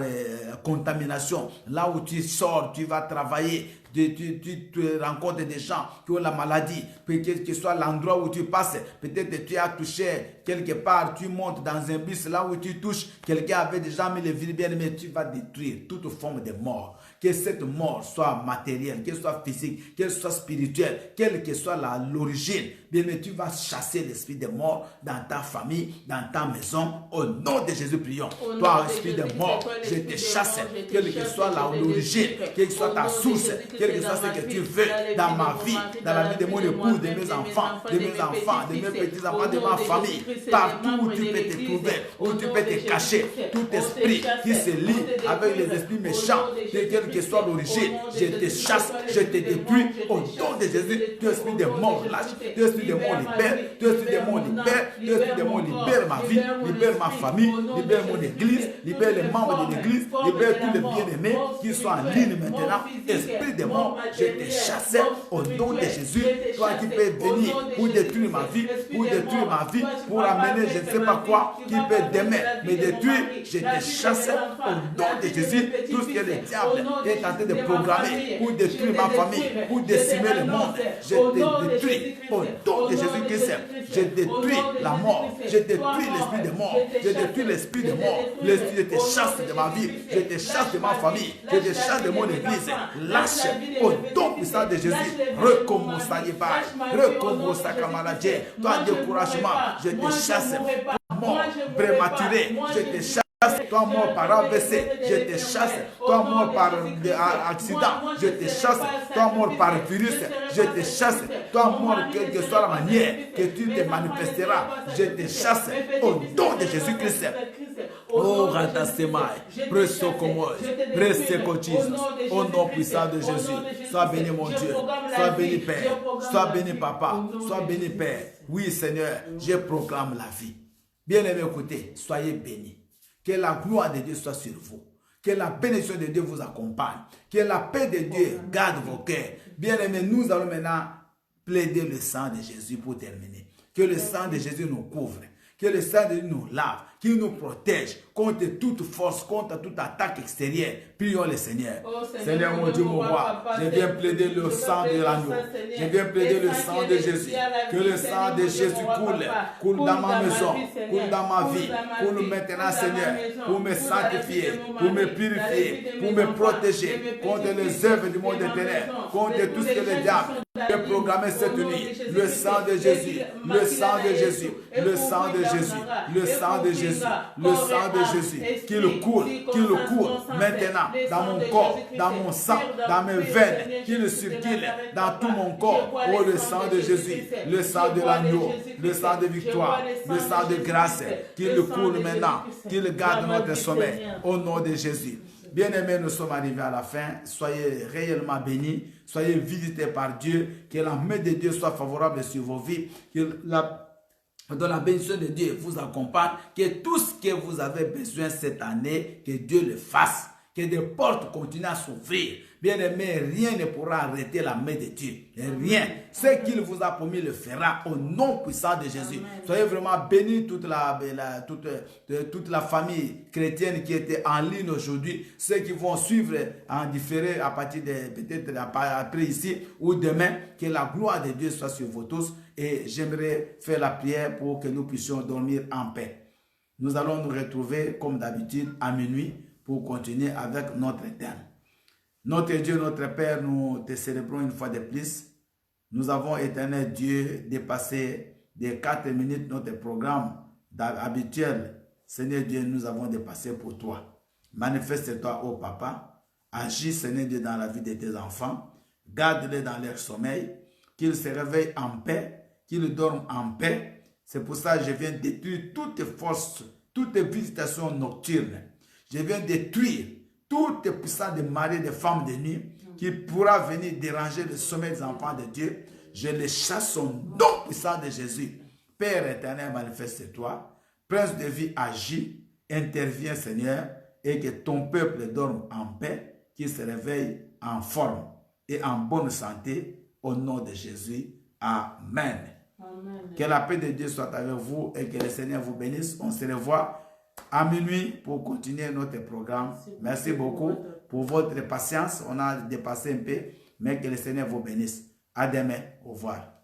contamination. Là où tu sors, tu vas travailler, tu rencontres des gens qui ont la maladie, quel que soit l'endroit où tu passes, peut-être tu as touché quelque part, tu montes dans un bus, là où tu touches, quelqu'un avait déjà mis le virus, bien aimé, tu vas détruire toute forme de mort. Que cette mort soit matérielle, qu'elle soit physique, qu'elle soit spirituelle, quelle que soit l'origine, bien aimé, tu vas chasser l'esprit de mort dans ta famille, dans ta maison, au nom de Jésus, prions. Toi, esprit de mort, je te chasse, quelle que soit l'origine, quelle que soit ta source, quel que soit ce que tu veux dans ma vie, dans la vie de mon épouse, de mes enfants, de mes petits-enfants, de ma famille, partout où tu peux te trouver, où tu peux te cacher, tout esprit qui se lie avec les esprits méchants, quelle que soit l'origine, je te chasse, je te détruis, au nom de Jésus, tu esprit de mort, lâche, tu esprit de mort, libère, tu esprit de mort, libère, tu esprit de mort, libère ma vie, libère ma famille, libère mon église, libère les membres de l'église, libère tous les bien-aimés qui sont en ligne maintenant, esprit de mort, je te chasse au nom de Jésus. Toi qui peux venir pour détruire ma vie, pour amener je ne sais pas quoi, qui peut demain me détruire, je te chasse au nom de Jésus. Tout ce que le diable est en train de programmer pour détruire ma famille, pour décimer le monde, je te détruis au nom de Jésus-Christ. Je détruis la mort, je détruis l'esprit de mort, je détruis l'esprit de mort, je te chasse de ma vie, je te chasse de ma famille, je te chasse de mon église. Lâche au nom puissant de Jésus. Recommence à y parler, recommence à camaladie. Toi, découragement, je te chasse. Mort prématuré, je te chasse. Toi mort par AVC, je te chasse. Toi mort par accident, je te chasse. Toi mort par virus, je te chasse. Toi mort, quelle que soit la manière que tu te manifesteras, je te chasse au nom de Jésus-Christ. Oh, Ratasemai, presto como, presto Jesus, au nom puissant de Jésus. Sois béni, mon Dieu. Sois béni, Père. Sois béni, Papa. Sois béni, Père. Oui, Seigneur, je proclame la vie. Bien-aimés, écoutez, soyez bénis. Que la gloire de Dieu soit sur vous. Que la bénédiction de Dieu vous accompagne. Que la paix de Dieu garde vos cœurs. Bien-aimés, nous allons maintenant plaider le sang de Jésus pour terminer. Que le sang de Jésus nous couvre. Que le sang de Jésus nous lave. Qu'il nous protège contre toute force, contre toute attaque extérieure. Prions le Seigneur. Seigneur, mon Dieu, mon roi, je viens plaider le sang de l'agneau. Je viens plaider le sang de Jésus. Que le sang de Jésus coule dans ma maison, coule dans ma vie, coule maintenant, Seigneur, pour me sanctifier, pour me purifier, pour me protéger contre les œuvres du monde éternel, contre tout ce que le diable de programmer cette nuit. Le sang de Jésus, le sang de Jésus, le sang de Jésus, le sang de Jésus, le sang de Jésus, qu'il coule maintenant dans mon corps, dans mon sang, dans mes veines, qu'il circule dans tout mon corps. Oh, le sang de Jésus, le sang de l'agneau, le sang de victoire, le sang de grâce, qu'il coule maintenant, qu'il garde notre sommeil au nom de Jésus. Bien-aimés, nous sommes arrivés à la fin. Soyez réellement bénis. Soyez visités par Dieu. Que la main de Dieu soit favorable sur vos vies. Que la bénédiction de Dieu vous accompagne. Que tout ce que vous avez besoin cette année, que Dieu le fasse. Que des portes continuent à s'ouvrir. Bien-aimés, rien ne pourra arrêter la main de Dieu. Rien. Ce qu'il vous a promis le fera au nom puissant de Jésus. Amen. Soyez vraiment bénis toute la famille chrétienne qui était en ligne aujourd'hui. Ceux qui vont suivre en différé à partir de peut-être après ici ou demain. Que la gloire de Dieu soit sur vous tous. Et j'aimerais faire la prière pour que nous puissions dormir en paix. Nous allons nous retrouver comme d'habitude à minuit pour continuer avec notre thème. Notre Dieu, notre Père, nous te célébrons une fois de plus. Nous avons, éternel Dieu, dépassé des 4 minutes notre programme habituel. Seigneur Dieu, nous avons dépassé pour toi. Manifeste-toi, ô Papa. Agis, Seigneur Dieu, dans la vie de tes enfants. Garde-les dans leur sommeil. Qu'ils se réveillent en paix. Qu'ils dorment en paix. C'est pour ça que je viens détruire toutes forces, toutes visitations nocturnes. Je viens détruire toute puissance de mari, de femmes de nuit qui pourra venir déranger le sommeil des enfants de Dieu. Je les chasse au nom puissant de Jésus. Père éternel, manifeste-toi. Prince de vie, agis. Interviens, Seigneur, et que ton peuple dorme en paix, qu'il se réveille en forme et en bonne santé. Au nom de Jésus. Amen. Amen. Que la paix de Dieu soit avec vous et que le Seigneur vous bénisse. On se revoit à minuit pour continuer notre programme. Merci beaucoup pour votre patience. On a dépassé un peu, mais que le Seigneur vous bénisse. À demain. Au revoir.